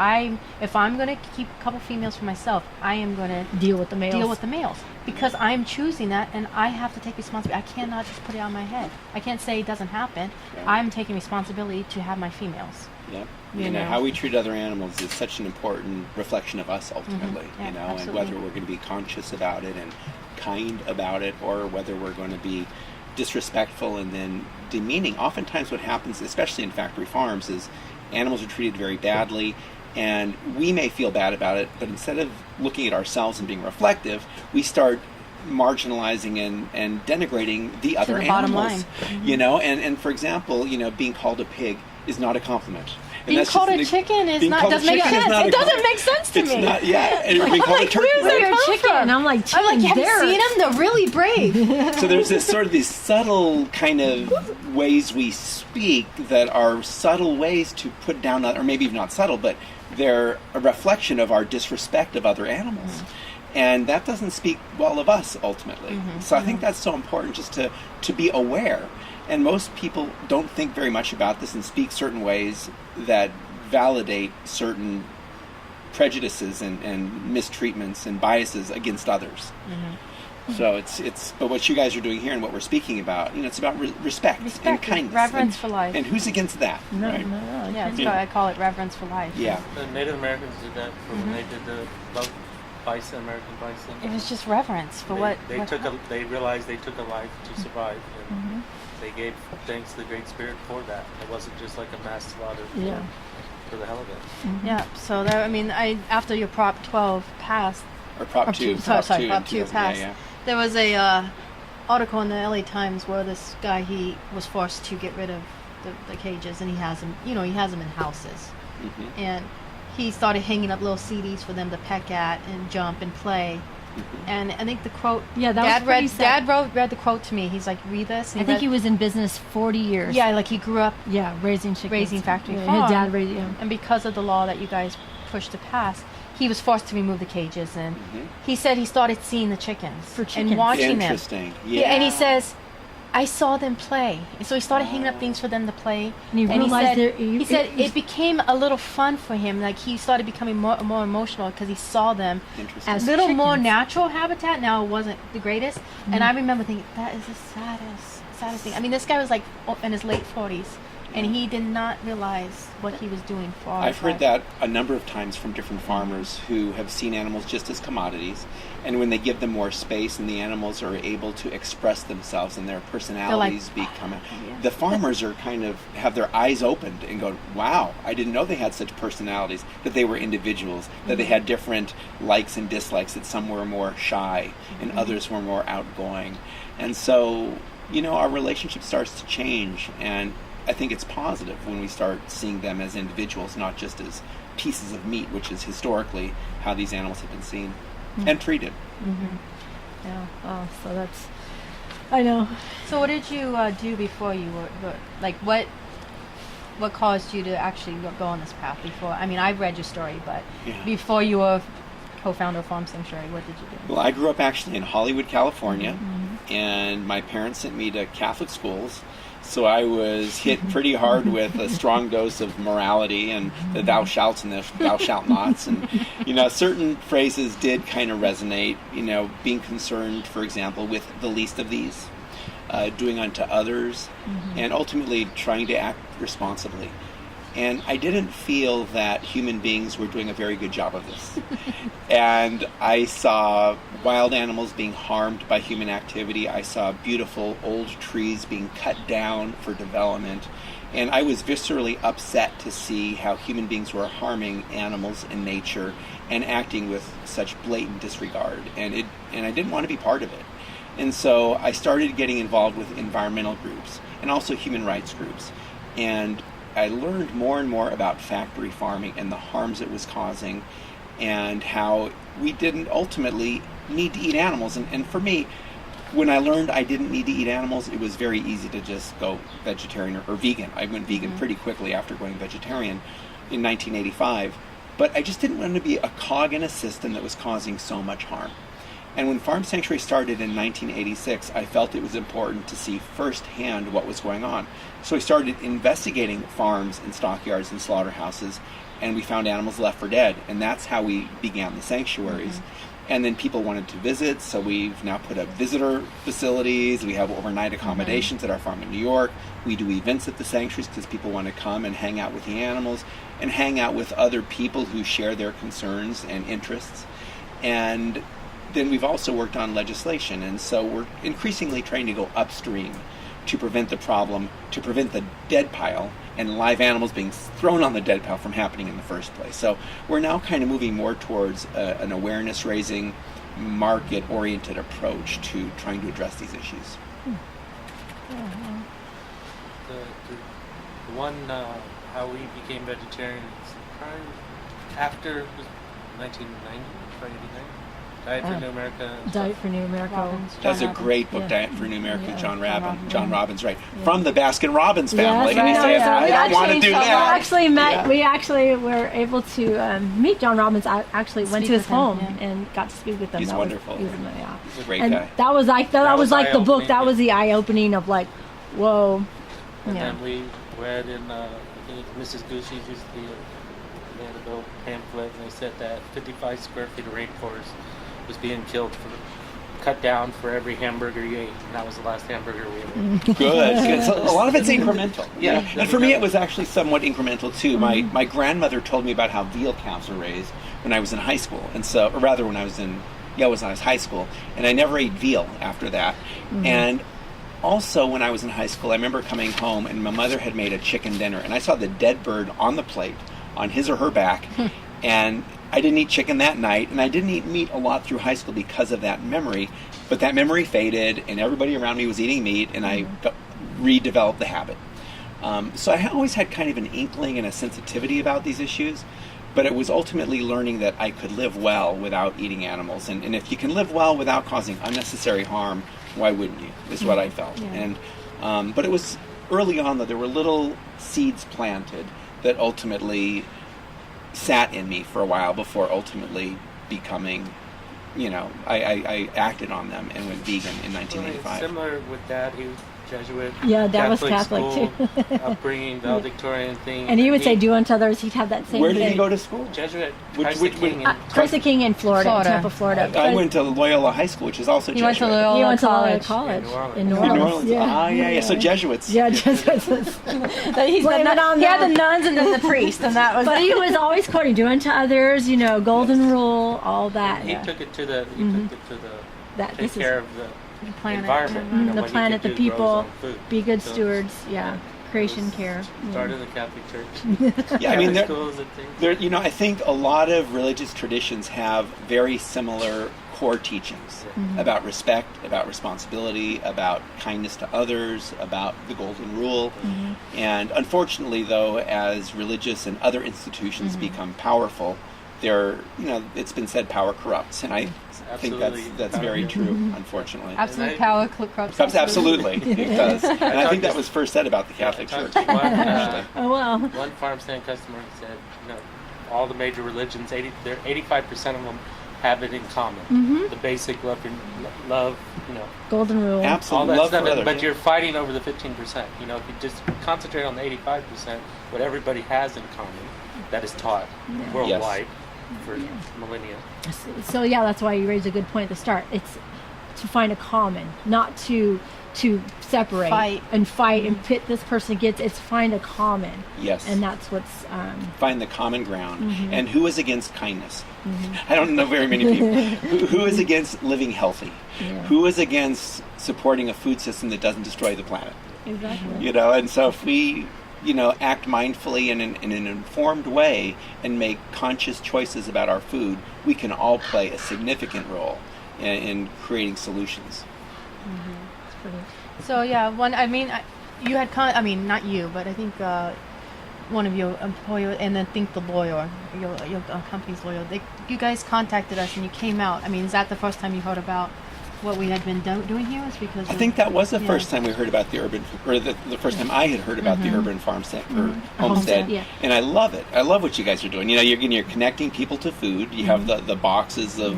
if I'm going to keep a couple females for myself, I am going to Deal with the males. because I'm choosing that, and I have to take responsibility. I cannot just put it on my head. I can't say it doesn't happen. Yeah. I'm taking responsibility to have my females. Yep. You know? How we treat other animals is such an important reflection of us ultimately, Yeah, and absolutely. whether we're going to be conscious about it and kind about it, or whether we're going to be disrespectful and then demeaning. Oftentimes what happens, especially in factory farms, is animals are treated very badly, and we may feel bad about it, but instead of looking at ourselves and being reflective, we start marginalizing and denigrating the other the bottom animals. line. You know, and for example, being called a pig is not a compliment. And Being that's called just a chicken is being not called a doesn't make chicken is sense. not a It doesn't compliment. make sense to It's me. not, yeah. And being called a turkey. Where's leg. that come Chicken, from? and I'm like, I'm like, have you Derek. seen them? They're really brave. So there's this sort of these subtle kind of ways we speak that are subtle ways to put down, or maybe even not subtle, but they're a reflection of our disrespect of other animals. And that doesn't speak well of us ultimately. So I think that's so important, just to be aware. And most people don't think very much about this and speak certain ways that validate certain prejudices and mistreatments and biases against others. So but what you guys are doing here and what we're speaking about, it's about respect and kindness, reverence for life. And who's against that? No, right? no. Yeah, that's why I call it reverence for life. Yeah. The Native Americans did that when they did the bison, American bison. It was just reverence for They realized they took a life to survive, and they gave thanks to the Great Spirit for that. It wasn't just like a mass slaughter for the hell of it. Yeah. So there, after your Prop 12 passed, Or Prop 2. Prop 2 in passed. 2000, yeah. There was a article in the LA Times where this guy, he was forced to get rid of the cages, and he has them in houses. And he started hanging up little CDs for them to peck at and jump and play. And I think the quote, Yeah, that was Dad pretty sad. read the quote to me. He's like, read this. And I think he was in business 40 years. yeah, like he grew up Yeah, raising chickens. raising factory Yeah, farm. his dad raised him. And because of the law that you guys pushed to pass, he was forced to remove the cages. And he said he started seeing the chickens, For chickens. and watching them. Interesting. Yeah. And he says, I saw them play. And so he started hanging up things for them to play. And he realized he said it became a little fun for him. Like he started becoming more emotional because he saw them Interesting. as little more natural habitat. Now it wasn't the greatest. And I remember thinking, that is the saddest thing. I mean, this guy was like in his late 40s. And he did not realize what he was doing for our I've heard tribe. that a number of times from different farmers who have seen animals just as commodities, and when they give them more space and the animals are able to express themselves and their personalities become the farmers are kind of have their eyes opened and go, wow, I didn't know they had such personalities, that they were individuals, that they had different likes and dislikes, that some were more shy and others were more outgoing. And so, our relationship starts to change, and I think it's positive when we start seeing them as individuals, not just as pieces of meat, which is historically how these animals have been seen and treated. Yeah. Oh, so that's. I know. So what did you do before you were like what caused you to actually go on this path before? I mean, I've read your story, but before you were co-founder of Farm Sanctuary, what did you do? Well, I grew up actually in Hollywood, California, and my parents sent me to Catholic schools. So I was hit pretty hard with a strong dose of morality and the thou shalt and the thou shalt nots. And, certain phrases did kind of resonate, being concerned, for example, with the least of these, doing unto others, and ultimately trying to act responsibly. And I didn't feel that human beings were doing a very good job of this. And I saw wild animals being harmed by human activity. I saw beautiful old trees being cut down for development. And I was viscerally upset to see how human beings were harming animals and nature and acting with such blatant disregard. And I didn't want to be part of it. And so I started getting involved with environmental groups and also human rights groups. And I learned more and more about factory farming and the harms it was causing, and how we didn't ultimately need to eat animals. And for me, when I learned I didn't need to eat animals, it was very easy to just go vegetarian or vegan. I went vegan pretty quickly after going vegetarian in 1985. But I just didn't want to be a cog in a system that was causing so much harm. And when Farm Sanctuary started in 1986, I felt it was important to see firsthand what was going on. So we started investigating farms and stockyards and slaughterhouses, and we found animals left for dead. And that's how we began the sanctuaries. And then people wanted to visit, so we've now put up visitor facilities. We have overnight accommodations at our farm in New York. We do events at the sanctuaries because people want to come and hang out with the animals and hang out with other people who share their concerns and interests. And then we've also worked on legislation, and so we're increasingly trying to go upstream to prevent the problem, to prevent the dead pile and live animals being thrown on the dead pile from happening in the first place. So we're now kind of moving more towards an awareness-raising, market-oriented approach to trying to address these issues. The one, how we became vegetarians after 1990, 1989. Diet for New America. Diet for New America. That's a great book, Diet for New America, John Robbins, right? Yeah. From the Baskin-Robbins family. Yes, and he said, I want to do that. We actually were able to meet John Robbins. I actually went to his home and got to speak with him. He's wonderful. He's a great and guy. That was like the book. That was the eye-opening of like, whoa. And then we read in I think Mrs. Gucci, who's they had a little pamphlet, and they said that 55 square feet of rainforest was being cut down for every hamburger you ate, and that was the last hamburger we ate. Good. So a lot of it's incremental. Yeah. And for me, it was actually somewhat incremental too. My grandmother told me about how veal calves were raised when I was in high school, and so, or rather, when I was in high school, and I never ate veal after that. And also, when I was in high school, I remember coming home, and my mother had made a chicken dinner, and I saw the dead bird on the plate, on his or her back, and I didn't eat chicken that night, and I didn't eat meat a lot through high school because of that memory. But that memory faded, and everybody around me was eating meat, and I redeveloped the habit. So I always had kind of an inkling and a sensitivity about these issues, but it was ultimately learning that I could live well without eating animals. And if you can live well without causing unnecessary harm, why wouldn't you, is what I felt. Yeah. And but it was early on that there were little seeds planted that ultimately sat in me for a while before ultimately becoming, I acted on them and went vegan in 1985. Similar with Dad, he was Jesuit. Yeah, Dad was Catholic school, too. Upbringing, valedictorian thing. And he would say, "Do unto others." He'd have that same. Where thing. did he go to school? Jesuit. Christ the King in Florida. Tampa, Florida. I went to Loyola High School, which is also Jesuit. He went to Loyola College in New Orleans. Yeah. So Jesuits. Yeah, Jesuits. He had the nuns and then the priest, and that was. But he was always quoting, "Do unto others," golden rule, all that. He took it to the. Take care of the planet. Environment. The planet, the people, be good stewards. Yeah. Creation care. Started the Catholic Church. Yeah, I mean, schools and things. I think a lot of religious traditions have very similar core teachings about respect, about responsibility, about kindness to others, about the golden rule. And unfortunately, though, as religious and other institutions become powerful, it's been said power corrupts, and I think that's very true, unfortunately. Absolute power corrupts. Absolutely, it does. And I think that was first said about the Catholic Church. One farm stand customer said, all the major religions, 85% of them have it in common. The basic love, golden rule. Absolutely, all love that for stuff. others. But you're fighting over the 15%. If you just concentrate on the 85%, what everybody has in common, that is taught worldwide. For millennia. So that's why you raised a good point at the start. It's to find a common, not to separate and fight and pit this person against. It's find a common. Yes. And that's what's find the common ground. And who is against kindness? I don't know very many people. Who is against living healthy? Yeah. Who is against supporting a food system that doesn't destroy the planet? Exactly. And so if we act mindfully in an informed way and make conscious choices about our food, we can all play a significant role in creating solutions. So you had not you, but I think one of your employees, and I think the lawyer, your company's lawyer, you guys contacted us and you came out. Is that the first time you heard about what we had been doing here was because I think that was the first time we heard about the urban, or the first time I had heard about the urban farmstead, homestead, yeah. and I love it. I love what you guys are doing. You know, you're connecting people to food. You have the boxes of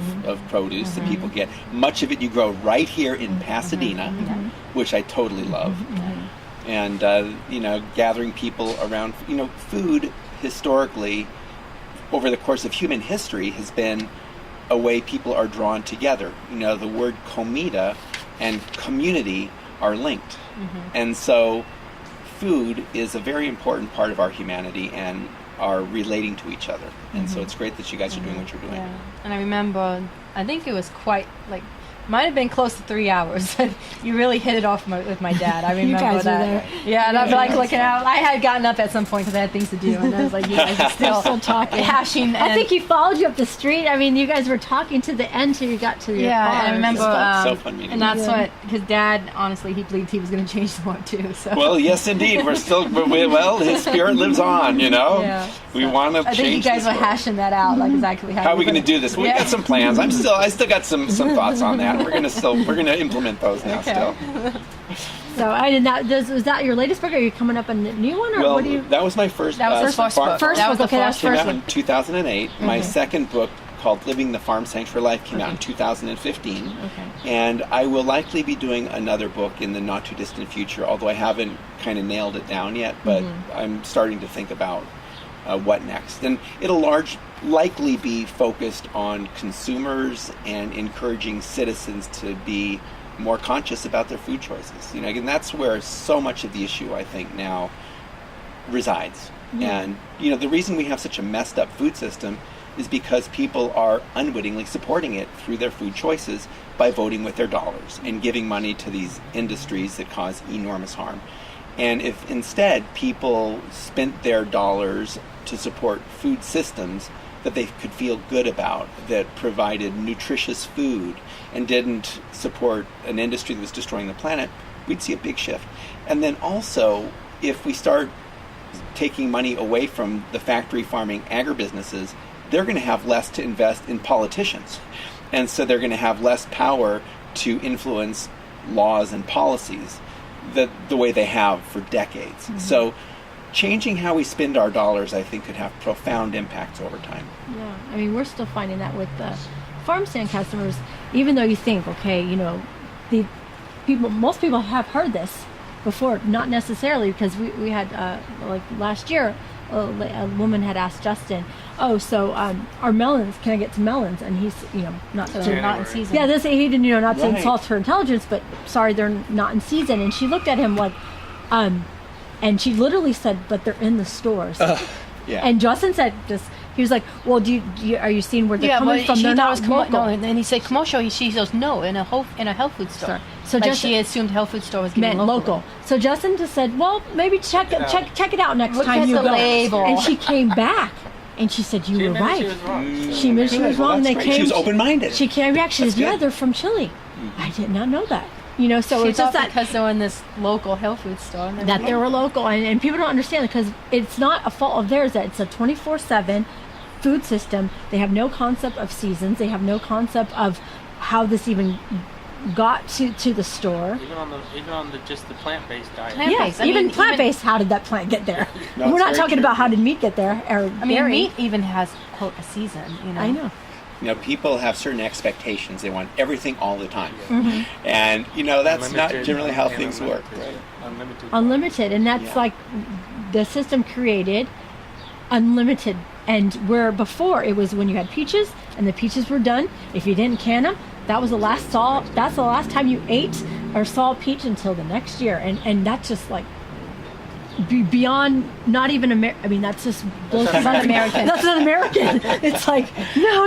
produce that people get. Much of it you grow right here in Pasadena, which I totally love. And you know, gathering people around. You know, food historically, over the course of human history, has been a way people are drawn together. You know, the word comida and community are linked. And so food is a very important part of our humanity and are relating to each other. And so it's great that you guys are doing what you're doing. Yeah. And I remember, I think it was quite, like, might have been close to 3 hours. You really hit it off with my dad. I remember You guys that. were there. Yeah, and I'd be like looking out. I had gotten up at some point because I had things to do, and I was like, you guys are still talking. hashing. I think he followed you up the street. I mean, you guys were talking to the end till you got to your car. and I remember, So fun meeting and you. that's what his dad, honestly, he believed he was going to change the world too. So. Well, yes, indeed. We're still, well, his spirit lives on, you know? Yeah. We want to I change think you guys this were world. hashing that out, like exactly how. How are we going to do this? We got some plans. I still got some thoughts on that. We're going to implement those now. Still. So I did not. Was that your latest book? Or are you coming up a new one, or Well, what do you? that was my first. That was the first book. First That was book. the Okay, that's Came first out one. in 2008. My second book, called Living the Farm Sanctuary Life, came out in 2015. Okay. And I will likely be doing another book in the not too distant future, although I haven't kind of nailed it down yet, but I'm starting to think about what next. And it'll likely be focused on consumers and encouraging citizens to be more conscious about their food choices. You know, and that's where so much of the issue, I think, now resides. And, you know, the reason we have such a messed up food system is because people are unwittingly supporting it through their food choices by voting with their dollars and giving money to these industries that cause enormous harm. And if instead people spent their dollars to support food systems that they could feel good about, that provided nutritious food and didn't support an industry that was destroying the planet, we'd see a big shift. And then also, if we start taking money away from the factory farming agribusinesses, they're going to have less to invest in politicians. And so they're going to have less power to influence laws and policies the way they have for decades. So changing how we spend our dollars, I think, could have profound impacts over time. Yeah, I mean, we're still finding that with the farm stand customers, even though you think, okay, you know, most people have heard this before, not necessarily, because we had, like last year, a woman had asked Justin, our melons, can I get some melons? And he's, you know, not in season. Yeah, he didn't, you know, not to insult her intelligence, but sorry, they're not in season. And she looked at him like, and she literally said, but they're in the stores. Yeah. And Justin said he was like, well, are you seeing where they're coming from? They're not local. No, and he said commercial. She goes, no, in a health food store. So like Justin, she assumed health food store was meant local. So Justin just said, well, maybe check it out next time you go. Label. And she came back. And she said, you were right. She admitted she was wrong. Well, she was open-minded. She came back. She said, yeah, they're from Chile. I did not know that. You know, so she it's just that because they're in this local health food store. That they were local. And people don't understand it because it's not a fault of theirs that it's a 24/7 food system. They have no concept of seasons. They have no concept of how this even got to the store. Even on just the plant-based diet. Yes, even plant-based. How did that plant get there? No, we're not talking about how did meat get there. Or dairy. Meat even has quote a season. You know. I know. You know, people have certain expectations. They want everything all the time. And, you know, that's not generally how things work. Right? Unlimited. And that's like the system created unlimited. And where before it was when you had peaches and the peaches were done, if you didn't can them, that's the last time you ate or saw a peach until the next year. And that's just like beyond not even I mean, that's just that's not American. That's not American. It's like no.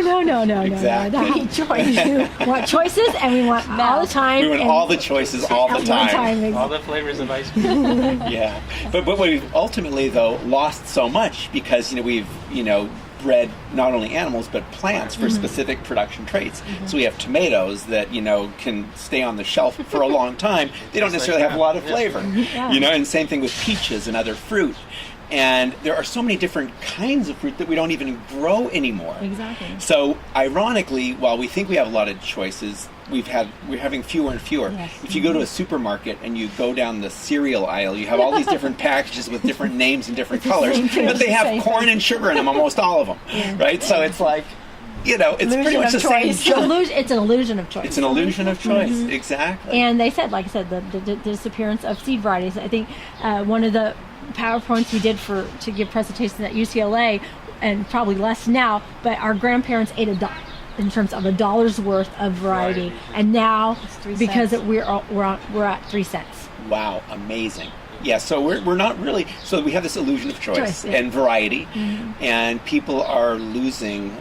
Exactly. We want choices, and we want all the time. We want all the choices all the time. All the flavors of ice cream. Yeah, but we've ultimately though lost so much because we've bred not only animals but plants for specific production traits. So we have tomatoes that can stay on the shelf for a long time. They don't necessarily have a lot of flavor. And same thing with peaches and other fruit. And there are so many different kinds of fruit that we don't even grow anymore. Exactly. So ironically, while we think we have a lot of choices, we're having fewer and fewer. Yes. If you go to a supermarket and you go down the cereal aisle, you have all these different packages with different names and different colors, but they have corn and sugar in them, almost all of them, right? So it's like, it's Illusion pretty much of the same. It's an illusion of choice. It's an illusion of choice, exactly. And they said, like I said, the disappearance of seed varieties. I think one of the PowerPoints we did to give presentations at UCLA, and probably less now, but our grandparents ate in terms of $1 worth of variety, Right. and now 3 because cents. we're at 3 cents. Wow, amazing. Yeah, so we're not really, so we have this illusion of choice yeah. and variety, and people are losing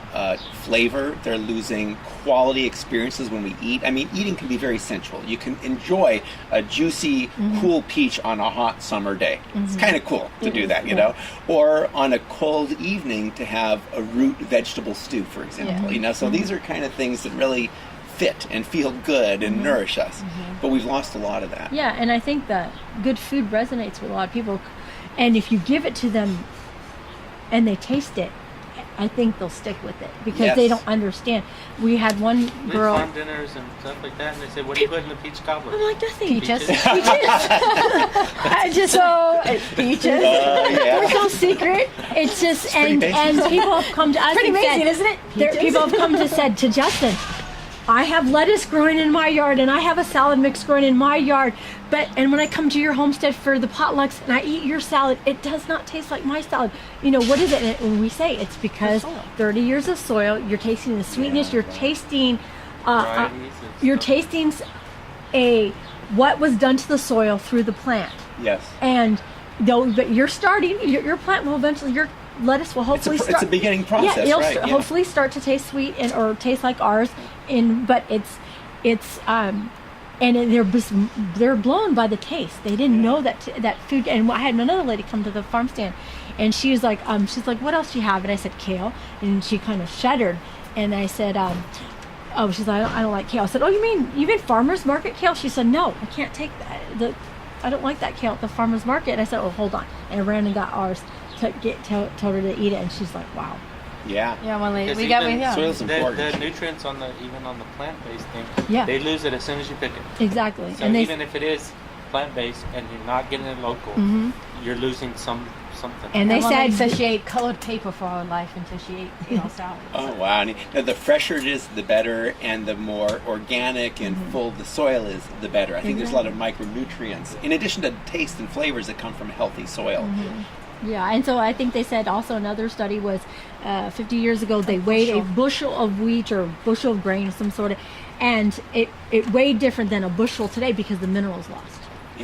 flavor, they're losing quality experiences when we eat. I mean, eating can be very sensual. You can enjoy a juicy, cool peach on a hot summer day. It's kind of cool to do that, you know? Or on a cold evening to have a root vegetable stew, for example, So these are kind of things that really fit and feel good and nourish us. But we've lost a lot of that. Yeah, and I think that good food resonates with a lot of people, and if you give it to them and they taste it, I think they'll stick with it because they don't understand. We had one girl. We had farm dinners and stuff like that, and they said, "What do you put in the peach cobbler?" I'm like, nothing. Peaches. I just peaches. There's no secret. It's just and people have come to us. Pretty and amazing, said, isn't it? People have come to said to Justin, I have lettuce growing in my yard and I have a salad mix growing in my yard, and when I come to your homestead for the potlucks and I eat your salad, it does not taste like my salad. What is it? And when we say it's because 30 years of soil, you're tasting the sweetness, you're tasting what was done to the soil through the plant. Yes. And but you're starting, your plant will eventually, your lettuce will hopefully start. It's a beginning process, yeah, it'll right? hopefully start to taste sweet or taste like ours. But they're blown by the taste. They didn't know that food. And I had another lady come to the farm stand, and she was like, what else do you have? And I said kale, and she kind of shuddered. And I said, she's like, I don't like kale. I said, you mean farmers market kale? She said, no, I can't take that. I don't like that kale at the farmers market. And I said, hold on. And I ran and got ours. Told her to eat it, and she's like, wow. Yeah. Yeah, one lady. Soil's important. The nutrients even on the plant-based thing, Yeah. they lose it as soon as you pick it. Exactly. So and even if it is plant-based and you're not getting it local, you're losing something. And they said she ate colored paper for her life until she ate salad. Oh wow! Now, the fresher it is, the better, and the more organic and full the soil is, the better. I think there's a lot of micronutrients in addition to taste and flavors that come from healthy soil. Yeah, and so I think they said also another study was 50 years ago they weighed a bushel of wheat or a bushel of grain of some sort of, and it weighed different than a bushel today because the minerals lost.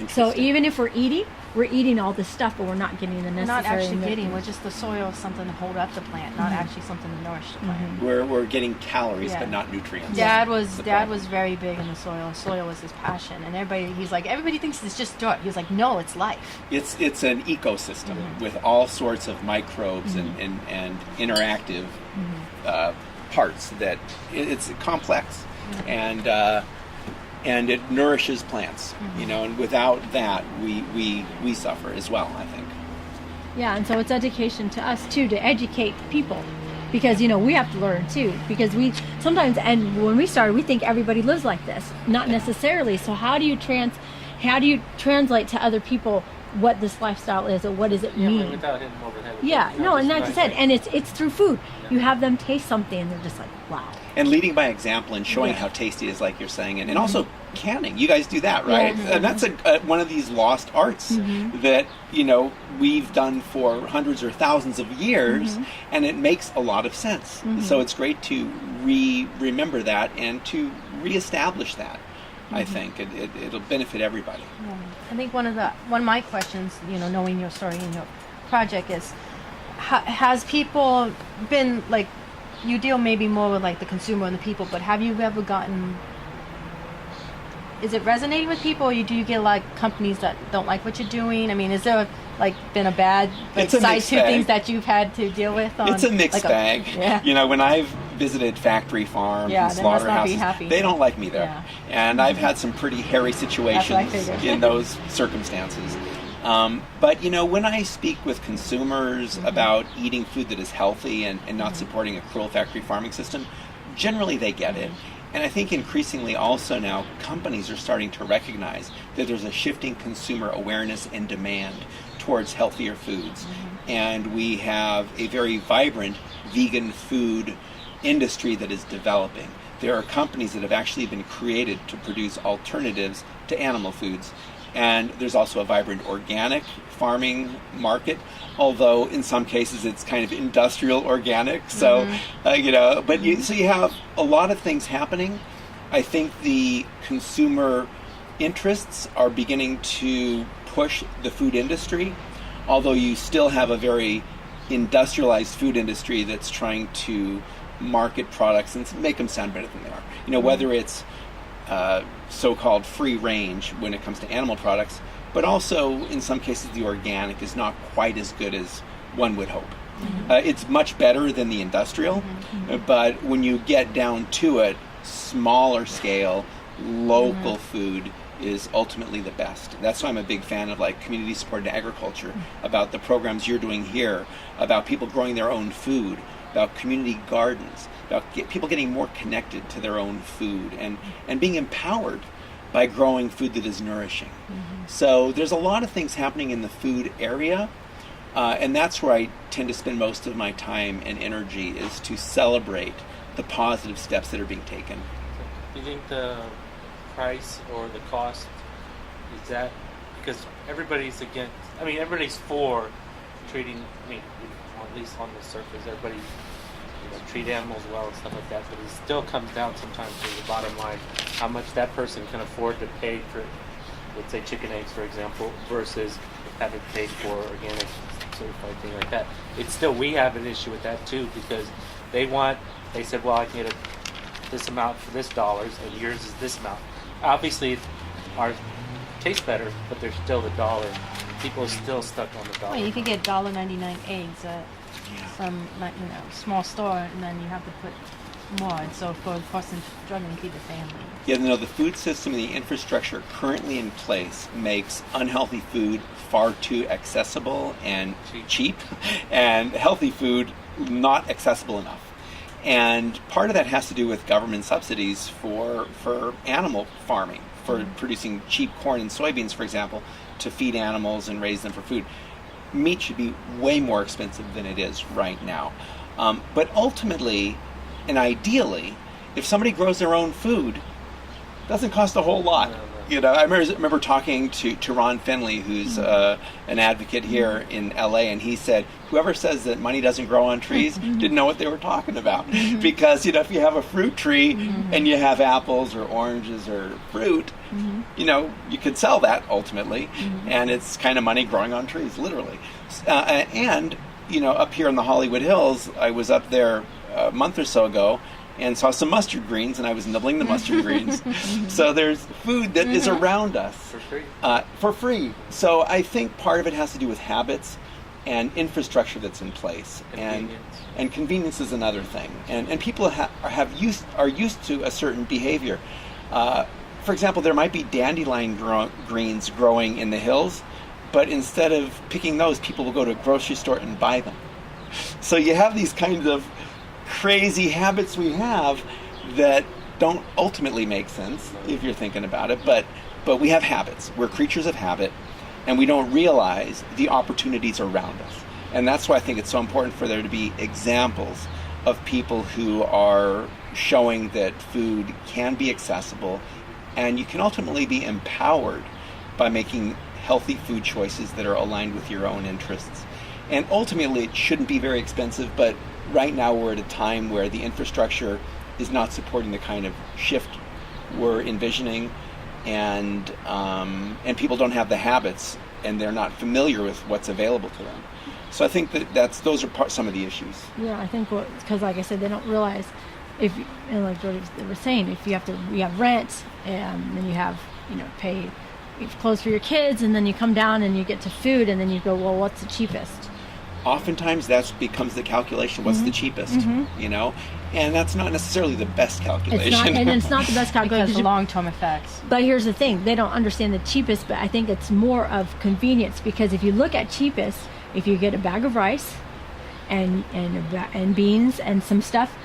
So even if we're eating all this stuff, but we're not getting the necessary. We're not actually getting. We're just the soil is something to hold up the plant, not actually something to nourish the plant. We're getting calories, but not nutrients. Dad was very big in the soil. Soil was his passion, and everybody thinks it's just dirt. He was like, no, it's life. It's an ecosystem with all sorts of microbes and interactive parts that it's complex, and it nourishes plants, and without that, we suffer as well, I think. Yeah, and so it's education to us too, to educate people, because we have to learn too, because we sometimes, and when we started, we think everybody lives like this, not necessarily. So how do you translate to other people what this lifestyle is, or what does it mean? Without hitting them over the head. Yeah, and that's just it. And it's through food. You have them taste something, and they're just like, wow. And leading by example and showing how tasty it is, like you're saying, and also canning. You guys do that, right? Yeah. And that's one of these lost arts that we've done for hundreds or thousands of years, and it makes a lot of sense. So it's great to remember that and to reestablish that. I think it'll benefit everybody. Yeah. I think one of my questions, knowing your story and your project is, has people been like, you deal maybe more with like the consumer and the people, but have you ever is it resonating with people, or do you get like companies that don't like what you're doing? I mean, is there like been a bad side to things that you've had to deal with? It's a mixed bag. When I've visited factory farms and slaughterhouses, they don't like me there. And I've had some pretty hairy situations in those circumstances. But when I speak with consumers about eating food that is healthy and not supporting a cruel factory farming system, generally they get it. And I think increasingly also now companies are starting to recognize that there's a shifting consumer awareness and demand towards healthier foods. And we have a very vibrant vegan food industry that is developing. There are companies that have actually been created to produce alternatives to animal foods. And there's also a vibrant organic farming market, although in some cases it's kind of industrial organic. So, so you have a lot of things happening. I think the consumer interests are beginning to push the food industry, although you still have a very industrialized food industry that's trying to market products and make them sound better than they are. Whether it's so-called free range when it comes to animal products, but also in some cases the organic is not quite as good as one would hope. It's much better than the industrial, but when you get down to it, smaller scale, local food is ultimately the best. That's why I'm a big fan of community supported agriculture, about the programs you're doing here, about people growing their own food, about community gardens, about people getting more connected to their own food and being empowered by growing food that is nourishing. So there's a lot of things happening in the food area, and that's where I tend to spend most of my time and energy, is to celebrate the positive steps that are being taken. Do you think the price or the cost, is that because everybody's against, everybody's for treating, at least on the surface, everybody treat animals well and stuff like that, but it still comes down sometimes to the bottom line, how much that person can afford to pay for, let's say, chicken eggs, for example, versus having to pay for organic certified thing like that. It's still, we have an issue with that too, because they said, well, I can get this amount for this dollars, and yours is this amount. Obviously, ours tastes better, but there's still the dollar. People are still stuck on the dollar. Well, you can get $1.99 eggs at some small store, and then you have to put more, and so for a person struggling to feed the family. Yeah, the food system and the infrastructure currently in place makes unhealthy food far too accessible and cheap, and healthy food not accessible enough. And part of that has to do with government subsidies for animal farming, for producing cheap corn and soybeans, for example, to feed animals and raise them for food. Meat should be way more expensive than it is right now. But ultimately, and ideally, if somebody grows their own food, it doesn't cost a whole lot. I remember talking to Ron Finley, who's an advocate here in LA, and he said, whoever says that money doesn't grow on trees didn't know what they were talking about. Because, if you have a fruit tree and you have apples or oranges or fruit, you could sell that ultimately, and it's kind of money growing on trees, literally. And, up here in the Hollywood Hills, I was up there a month or so ago, and saw some mustard greens, and I was nibbling the mustard greens. So there's food that is around us. For free. For free. So I think part of it has to do with habits and infrastructure that's in place. And convenience is another thing. And people are used to a certain behavior. For example, there might be dandelion greens growing in the hills, but instead of picking those, people will go to a grocery store and buy them. So you have these kinds of crazy habits we have that don't ultimately make sense if you're thinking about it, but we have habits. We're creatures of habit, and we don't realize the opportunities around us. And that's why I think it's so important for there to be examples of people who are showing that food can be accessible, and you can ultimately be empowered by making healthy food choices that are aligned with your own interests. And ultimately, it shouldn't be very expensive, but right now we're at a time where the infrastructure is not supporting the kind of shift we're envisioning, and people don't have the habits, and they're not familiar with what's available to them. So I think those are some of the issues. Yeah, I think because like I said, they don't realize like Jordan was saying, if you have rent, and then you have pay clothes for your kids, and then you come down and you get to food, and then you go, well, what's the cheapest? oftentimes that becomes the calculation. What's the cheapest? You know, and that's not necessarily the best calculation. It's not, and it's not the best calculation. Because the long-term effects. But here's the thing: they don't understand the cheapest. But I think it's more of convenience, because if you look at cheapest, if you get a bag of rice, and beans and some stuff,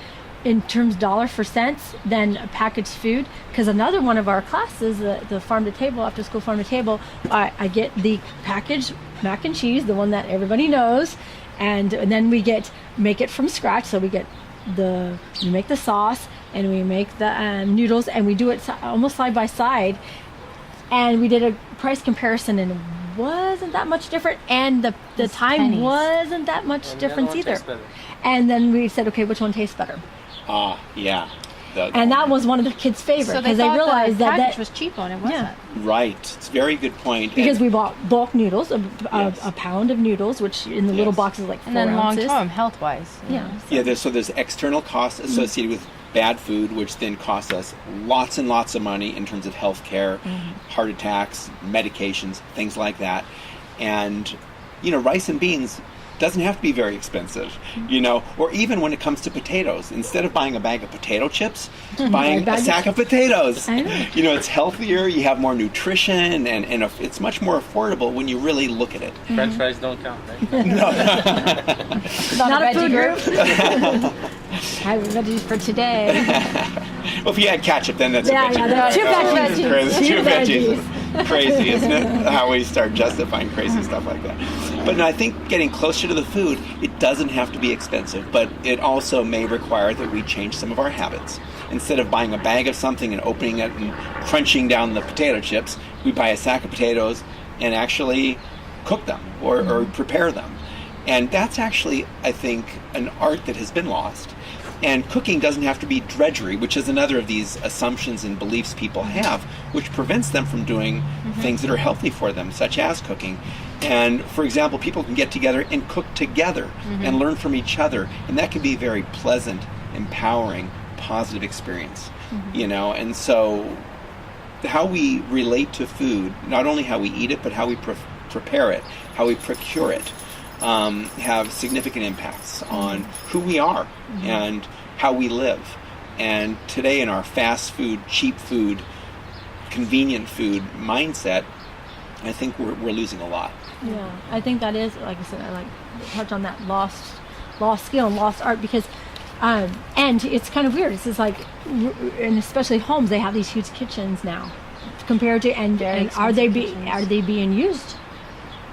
in terms dollar for cents, than packaged food. Because another one of our classes, the farm to table, after school farm to table, I get the packaged mac and cheese, the one that everybody knows, and then we make it from scratch. So we make the sauce, and we make the noodles, and we do it almost side by side. And we did a price comparison, and it wasn't that much different, and the time pennies. Wasn't that much And the difference other one either. tastes better. And then we said, okay, which one tastes better? Yeah. And that was one of the kids' favorite, So they because they thought realized the that package was cheaper, and it wasn't. Right. It's a very good point. because And- we bought bulk noodles, Yes. a pound of noodles, which in the little Yes. boxes like 4 And then ounces. long-term, health-wise. Yeah. Yeah, there's external costs associated with bad food, which then costs us lots and lots of money in terms of health care, heart attacks, medications, things like that. And, rice and beans doesn't have to be very expensive, or even when it comes to potatoes. Instead of buying a bag of potato chips, buying a sack of potatoes. I know. It's healthier, you have more nutrition, and it's much more affordable when you really look at it. French fries don't count, right? Not a food group. I have veggies for today. Well, if you had ketchup, then that's Yeah, a veggie. yeah, that's two veggies. Crazy. Two Two veggies. Crazy, isn't it? How we start justifying crazy stuff like that. But no, I think getting closer to the food, it doesn't have to be expensive, but it also may require that we change some of our habits. Instead of buying a bag of something and opening it and crunching down the potato chips, we buy a sack of potatoes and actually cook them or prepare them. And that's actually, I think, an art that has been lost. And cooking doesn't have to be drudgery, which is another of these assumptions and beliefs people have, which prevents them from doing things that are healthy for them, such as cooking. And, for example, people can get together and cook together and learn from each other. And that can be a very pleasant, empowering, positive experience, And so how we relate to food, not only how we eat it, but how we prepare it, how we procure it, have significant impacts on who we are and how we live. And today in our fast food, cheap food, convenient food mindset, I think we're losing a lot. Yeah, I think that is, like I said, I like to touch on that lost skill and lost art, because and it's kind of weird. It's just like, and especially homes, they have these huge kitchens now, compared to and are they being used?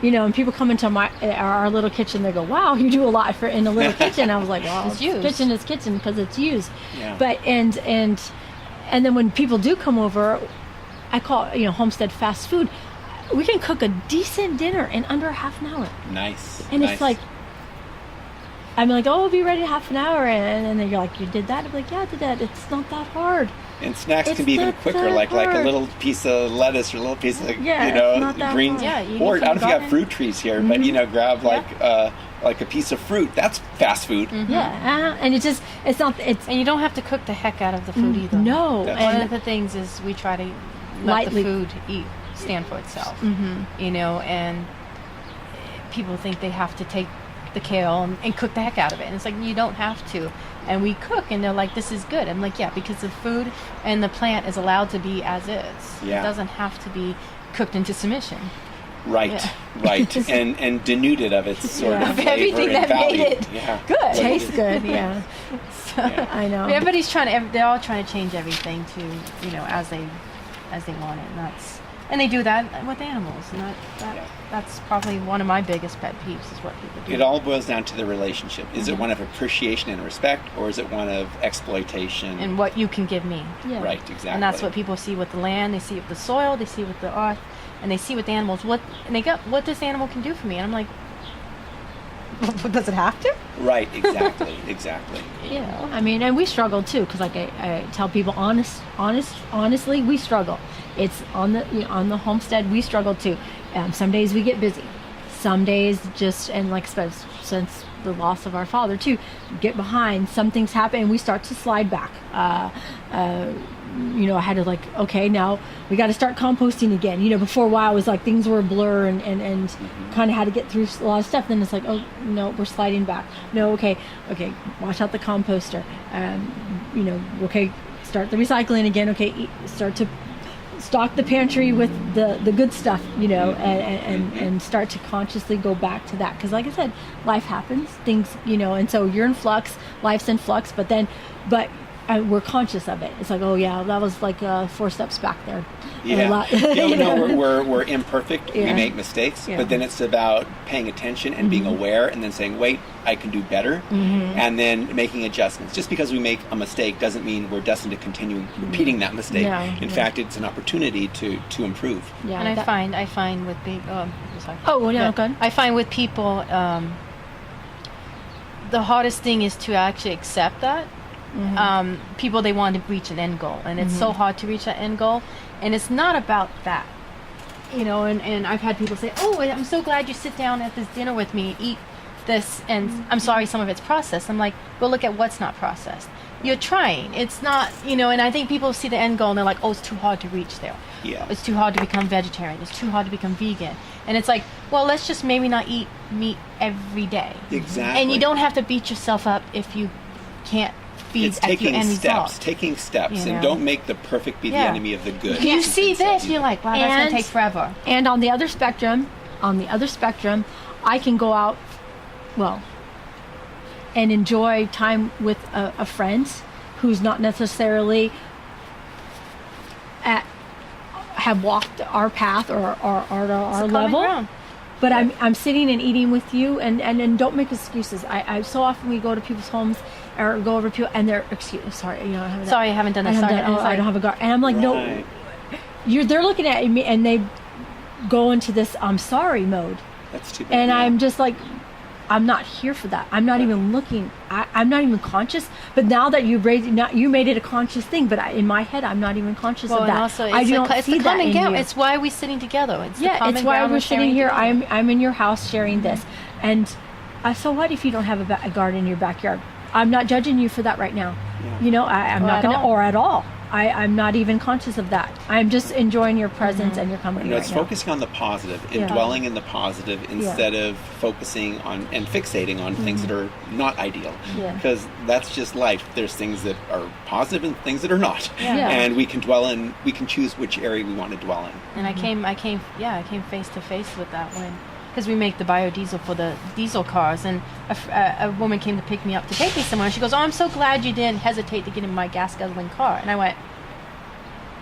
And people come into our little kitchen, they go, "Wow, you do a lot in a little kitchen." I was like, "Well, It's used. kitchen is kitchen because it's used." Yeah. But and then when people do come over, I call it, homestead fast food. We can cook a decent dinner in under half an hour. Nice. And nice. it's like, I'm like, "Oh, it'll be ready in half an hour." And then you're like, "You did that?" I'm like, "Yeah, I did that. It's not that hard." And snacks It's can be even not quicker, that like a hard. little piece of lettuce or a little piece of, it's not that greens. hard. Yeah, you Or I get don't know if you from have garden. fruit trees here, but grab like a piece of fruit. That's fast food. Yeah, and it's not. It's And you don't have to cook the heck out of the food either. no. That's One And of the things is we try to let Lightly. the food stand for itself. And people think they have to take the kale and cook the heck out of it. And it's like, you don't have to. And we cook, and they're like, "This is good." I'm like, "Yeah, because the food and the plant is allowed to be as is. Yeah. It doesn't have to be cooked into submission." Right, Yeah. right. and denuded of its sort Yeah. of Of flavor everything and that made value. it Yeah. good. But it tastes is- good. Yeah, So, I know. everybody's they're all trying to change everything to, as they want it. And they do that with animals. And that's probably one of my biggest pet peeves, is what people do. It all boils down to the relationship. Is it one of appreciation and respect, or is it one of exploitation? And what you can give me. Yeah. Right, exactly. And that's what people see with the land, they see with the soil, they see with the earth, and they see with the animals. What this animal can do for me. And I'm like, does it have to? Right, exactly, exactly. I mean, and we struggle too, because like I tell people, honestly, we struggle. It's on the homestead, we struggle too. Some days we get busy. some days just, and like since the loss of our father too, get behind, some things happen and we start to slide back. You know, I had to like, okay, now we got to start composting again. You know, before a while it was like things were a blur and kind of had to get through a lot of stuff. Then it's like, oh no, we're sliding back. No, okay, wash out the composter. You know, okay, start the recycling again. Okay, start to stock the pantry with the good stuff, you know, and start to consciously go back to that. Because like I said, life happens, things, you know, and so you're in flux, life's in flux, but we're conscious of it. It's like, oh yeah, that was like 4 steps back there. Yeah, You know? we're imperfect. We make mistakes, Yeah. but then it's about paying attention and being aware, and then saying, "Wait, I can do better," and then making adjustments. Just because we make a mistake doesn't mean we're destined to continue repeating that mistake. No, In fact, it's an opportunity to improve. Yeah, And I find with people, sorry. Oh, well, yeah, go ahead. I find with people, the hardest thing is to actually accept that. People, they want to reach an end goal, and it's so hard to reach that end goal, and it's not about that, you know. And I've had people say, "Oh, I'm so glad you sit down at this dinner with me, eat this," and I'm sorry, some of it's processed. I'm like, well, look at what's not processed. You're trying. It's not, you know. And I think people see the end goal and they're like, "Oh, it's too hard to reach there. Yeah. It's too hard to become vegetarian. It's too hard to become vegan." And it's like, well, let's just maybe not eat meat every day. Exactly. And you don't have to beat yourself up if you can't feed It's at your end result. taking steps, You and know? don't make the perfect be the Yeah. enemy of the good. You see this, you're like, wow, that's And- gonna take forever. And on the other spectrum, I can go out, well, and enjoy time with a friend who's not necessarily have walked our path or our Common level. ground. But I'm sitting and eating with you, and don't make excuses. I so often we go to people's homes or go over to people, and they're sorry, you know, Sorry, I haven't done that. Sorry, I don't have a garden, and I'm like, no, Right. they're looking at me, and they go into this I'm sorry mode, That's too bad. and yeah. I'm just like, I'm not here for that. I'm not even looking. I'm not even conscious. But now that you made it a conscious thing. But in my head, I'm not even conscious Well, of that. and also, I don't it's see the that common in ground. you. It's why we're sitting together. It's the Yeah, common it's why ground we're sitting sharing here. together. I'm in your house sharing this, and so what if you don't have a garden in your backyard? I'm not judging you for that right now. Yeah. You know, I'm Or not at gonna, all. or at all. I'm not even conscious of that. I'm just enjoying your presence and your company You know, it's right now. focusing on the positive and Yeah. dwelling in the positive instead of focusing on and fixating on things that are not ideal. Yeah. Because that's just life. There's things that are positive and things that are not. Yeah. And we can choose which area we want to dwell in. And I came face to face with that because we make the biodiesel for the diesel cars, and a woman came to pick me up to take me somewhere. She goes, "Oh, I'm so glad you didn't hesitate to get in my gas guzzling car." And I went,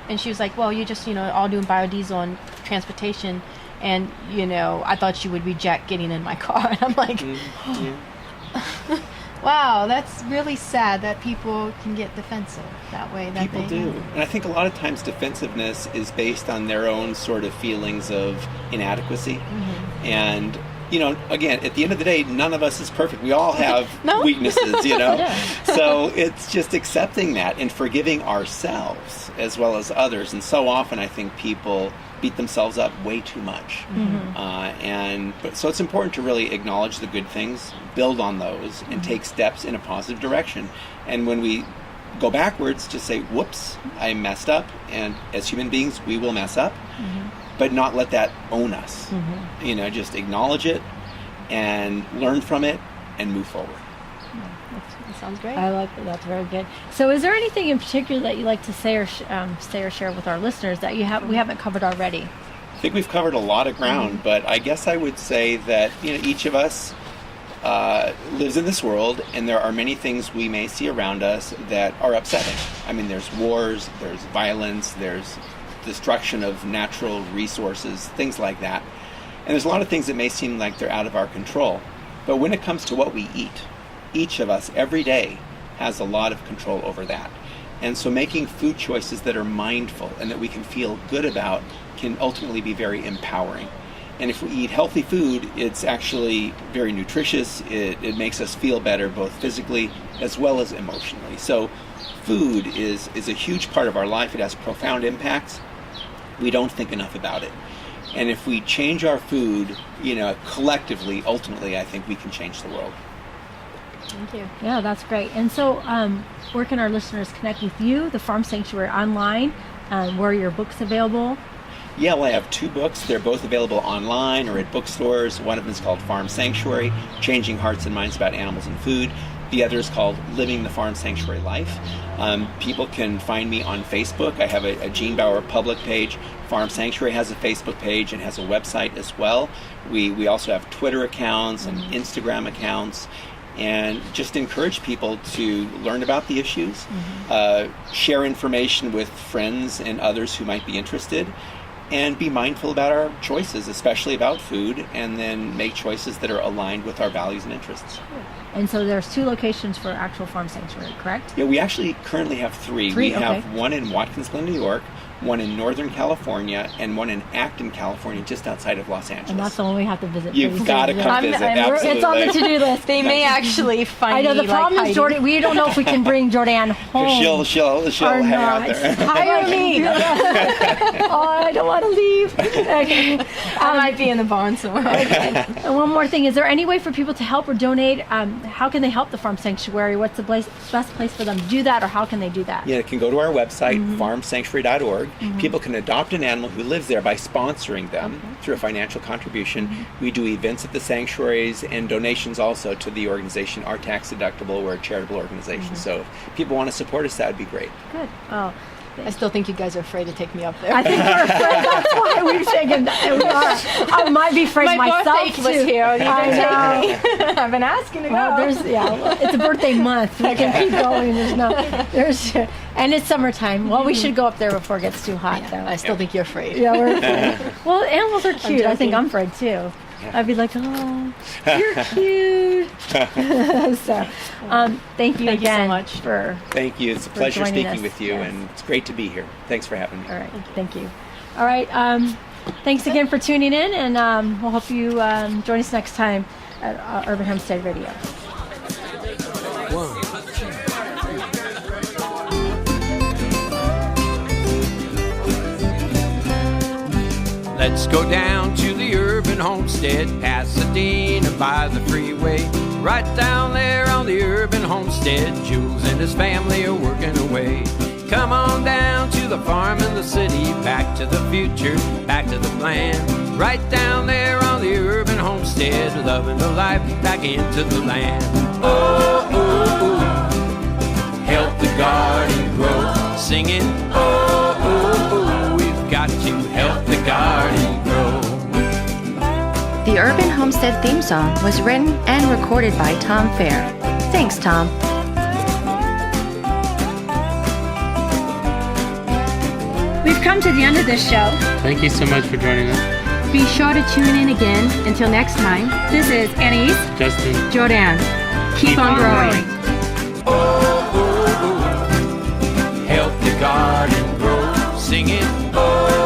and she was like, "Well, you're just, you know, all doing biodiesel and transportation, and you know, I thought you would reject getting in my car." And I'm like, wow, that's really sad that people can get defensive that way. That People do. And I think a lot of times defensiveness is based on their own sort of feelings of inadequacy. And, you know, again, at the end of the day, none of us is perfect. We all have No. weaknesses, you know? So it's just accepting that and forgiving ourselves as well as others. And so often I think people beat themselves up way too much. So it's important to really acknowledge the good things, build on those, and take steps in a positive direction. And when we go backwards, just say, whoops, I messed up. And as human beings, we will mess up, but not let that own us. You know, just acknowledge it and learn from it and move forward. That sounds great. I like that. That's very good. So, is there anything in particular that you like to say or share with our listeners that we haven't covered already? I think we've covered a lot of ground, but I guess I would say that, you know, each of us lives in this world, and there are many things we may see around us that are upsetting. I mean, there's wars, there's violence, there's destruction of natural resources, things like that. And there's a lot of things that may seem like they're out of our control. But when it comes to what we eat, each of us every day has a lot of control over that. And so making food choices that are mindful and that we can feel good about can ultimately be very empowering. And if we eat healthy food, it's actually very nutritious. It makes us feel better both physically as well as emotionally. So food is a huge part of our life. It has profound impacts. We don't think enough about it. And if we change our food, collectively, ultimately, I think we can change the world. Thank you. Yeah, that's great. And so, where can our listeners connect with you, the Farm Sanctuary online, where are your books available? Yeah, well, I have 2 books. They're both available online or at bookstores. One of them is called Farm Sanctuary, Changing Hearts and Minds About Animals and Food. The other is called Living the Farm Sanctuary Life. People can find me on Facebook. I have a Gene Baur public page. Farm Sanctuary has a Facebook page and has a website as well. We also have Twitter accounts and Instagram accounts. And just encourage people to learn about the issues, share information with friends and others who might be interested, and be mindful about our choices, especially about food, and then make choices that are aligned with our values and interests. And so there's 2 locations for actual Farm Sanctuary, correct? Yeah, we actually currently have 3. We have one in Watkins Glen, New York, one in Northern California, and one in Acton, California, just outside of Los Angeles. And that's the one we have to visit. You've got to come visit, absolutely. It's on the to-do list. They may actually find I know the me problem like is, Jordan, we don't know if we can bring Jordanne home. She'll or hang not. out there. Hire me. Oh, I don't want to leave. Okay. I might be in the barn somewhere. And one more thing, is there any way for people to help or donate? How can they help the Farm Sanctuary? What's the best place for them to do that, or how can they do that? Yeah, they can go to our website, farmsanctuary.org. People can adopt an animal who lives there by sponsoring them through a financial contribution. We do events at the sanctuaries, and donations also to the organization are tax deductible. We're a charitable organization. So if people want to support us, that would be great. Good. Oh, I still think you guys are afraid to take me up there. I think we're afraid. That's why we've taken that. We are. I might be afraid myself birthday was too. here. You I didn't take me. I've been asking to Well, go. it's a birthday month. We can keep going. And it's summertime. Well, we should go up there before it gets too hot, though. I still think you're afraid. Yeah, we're afraid. Well, animals are cute. I think joking. I'm afraid too. I'd be like, oh, you're cute. So, thank you again so much for. Thank you. It's a pleasure joining speaking us. with you, Yes. and it's great to be here. Thanks for having me. All right, thank you. All right, thanks again for tuning in, and we'll hope you join us next time at Urban Homestead Radio. Let's go down to the Urban Homestead, Pasadena by the freeway. Right down there on the Urban Homestead, Jules and his family are working away. Come on down to the farm in the city, back to the future, back to the plan. Right down there on the Urban Homestead, loving the life back into the land. Oh, oh, oh, help the garden grow, singing. Oh, oh, oh, we've got to help the garden grow. The Urban Homestead theme song was written and recorded by Tom Fair. Thanks, Tom. We've come to the end of this show. Thank you so much for joining us. Be sure to tune in again. Until next time, this is Anais, Justin, Jordanne. Keep on growing. Oh, oh, oh, help the garden grow, singing. Oh,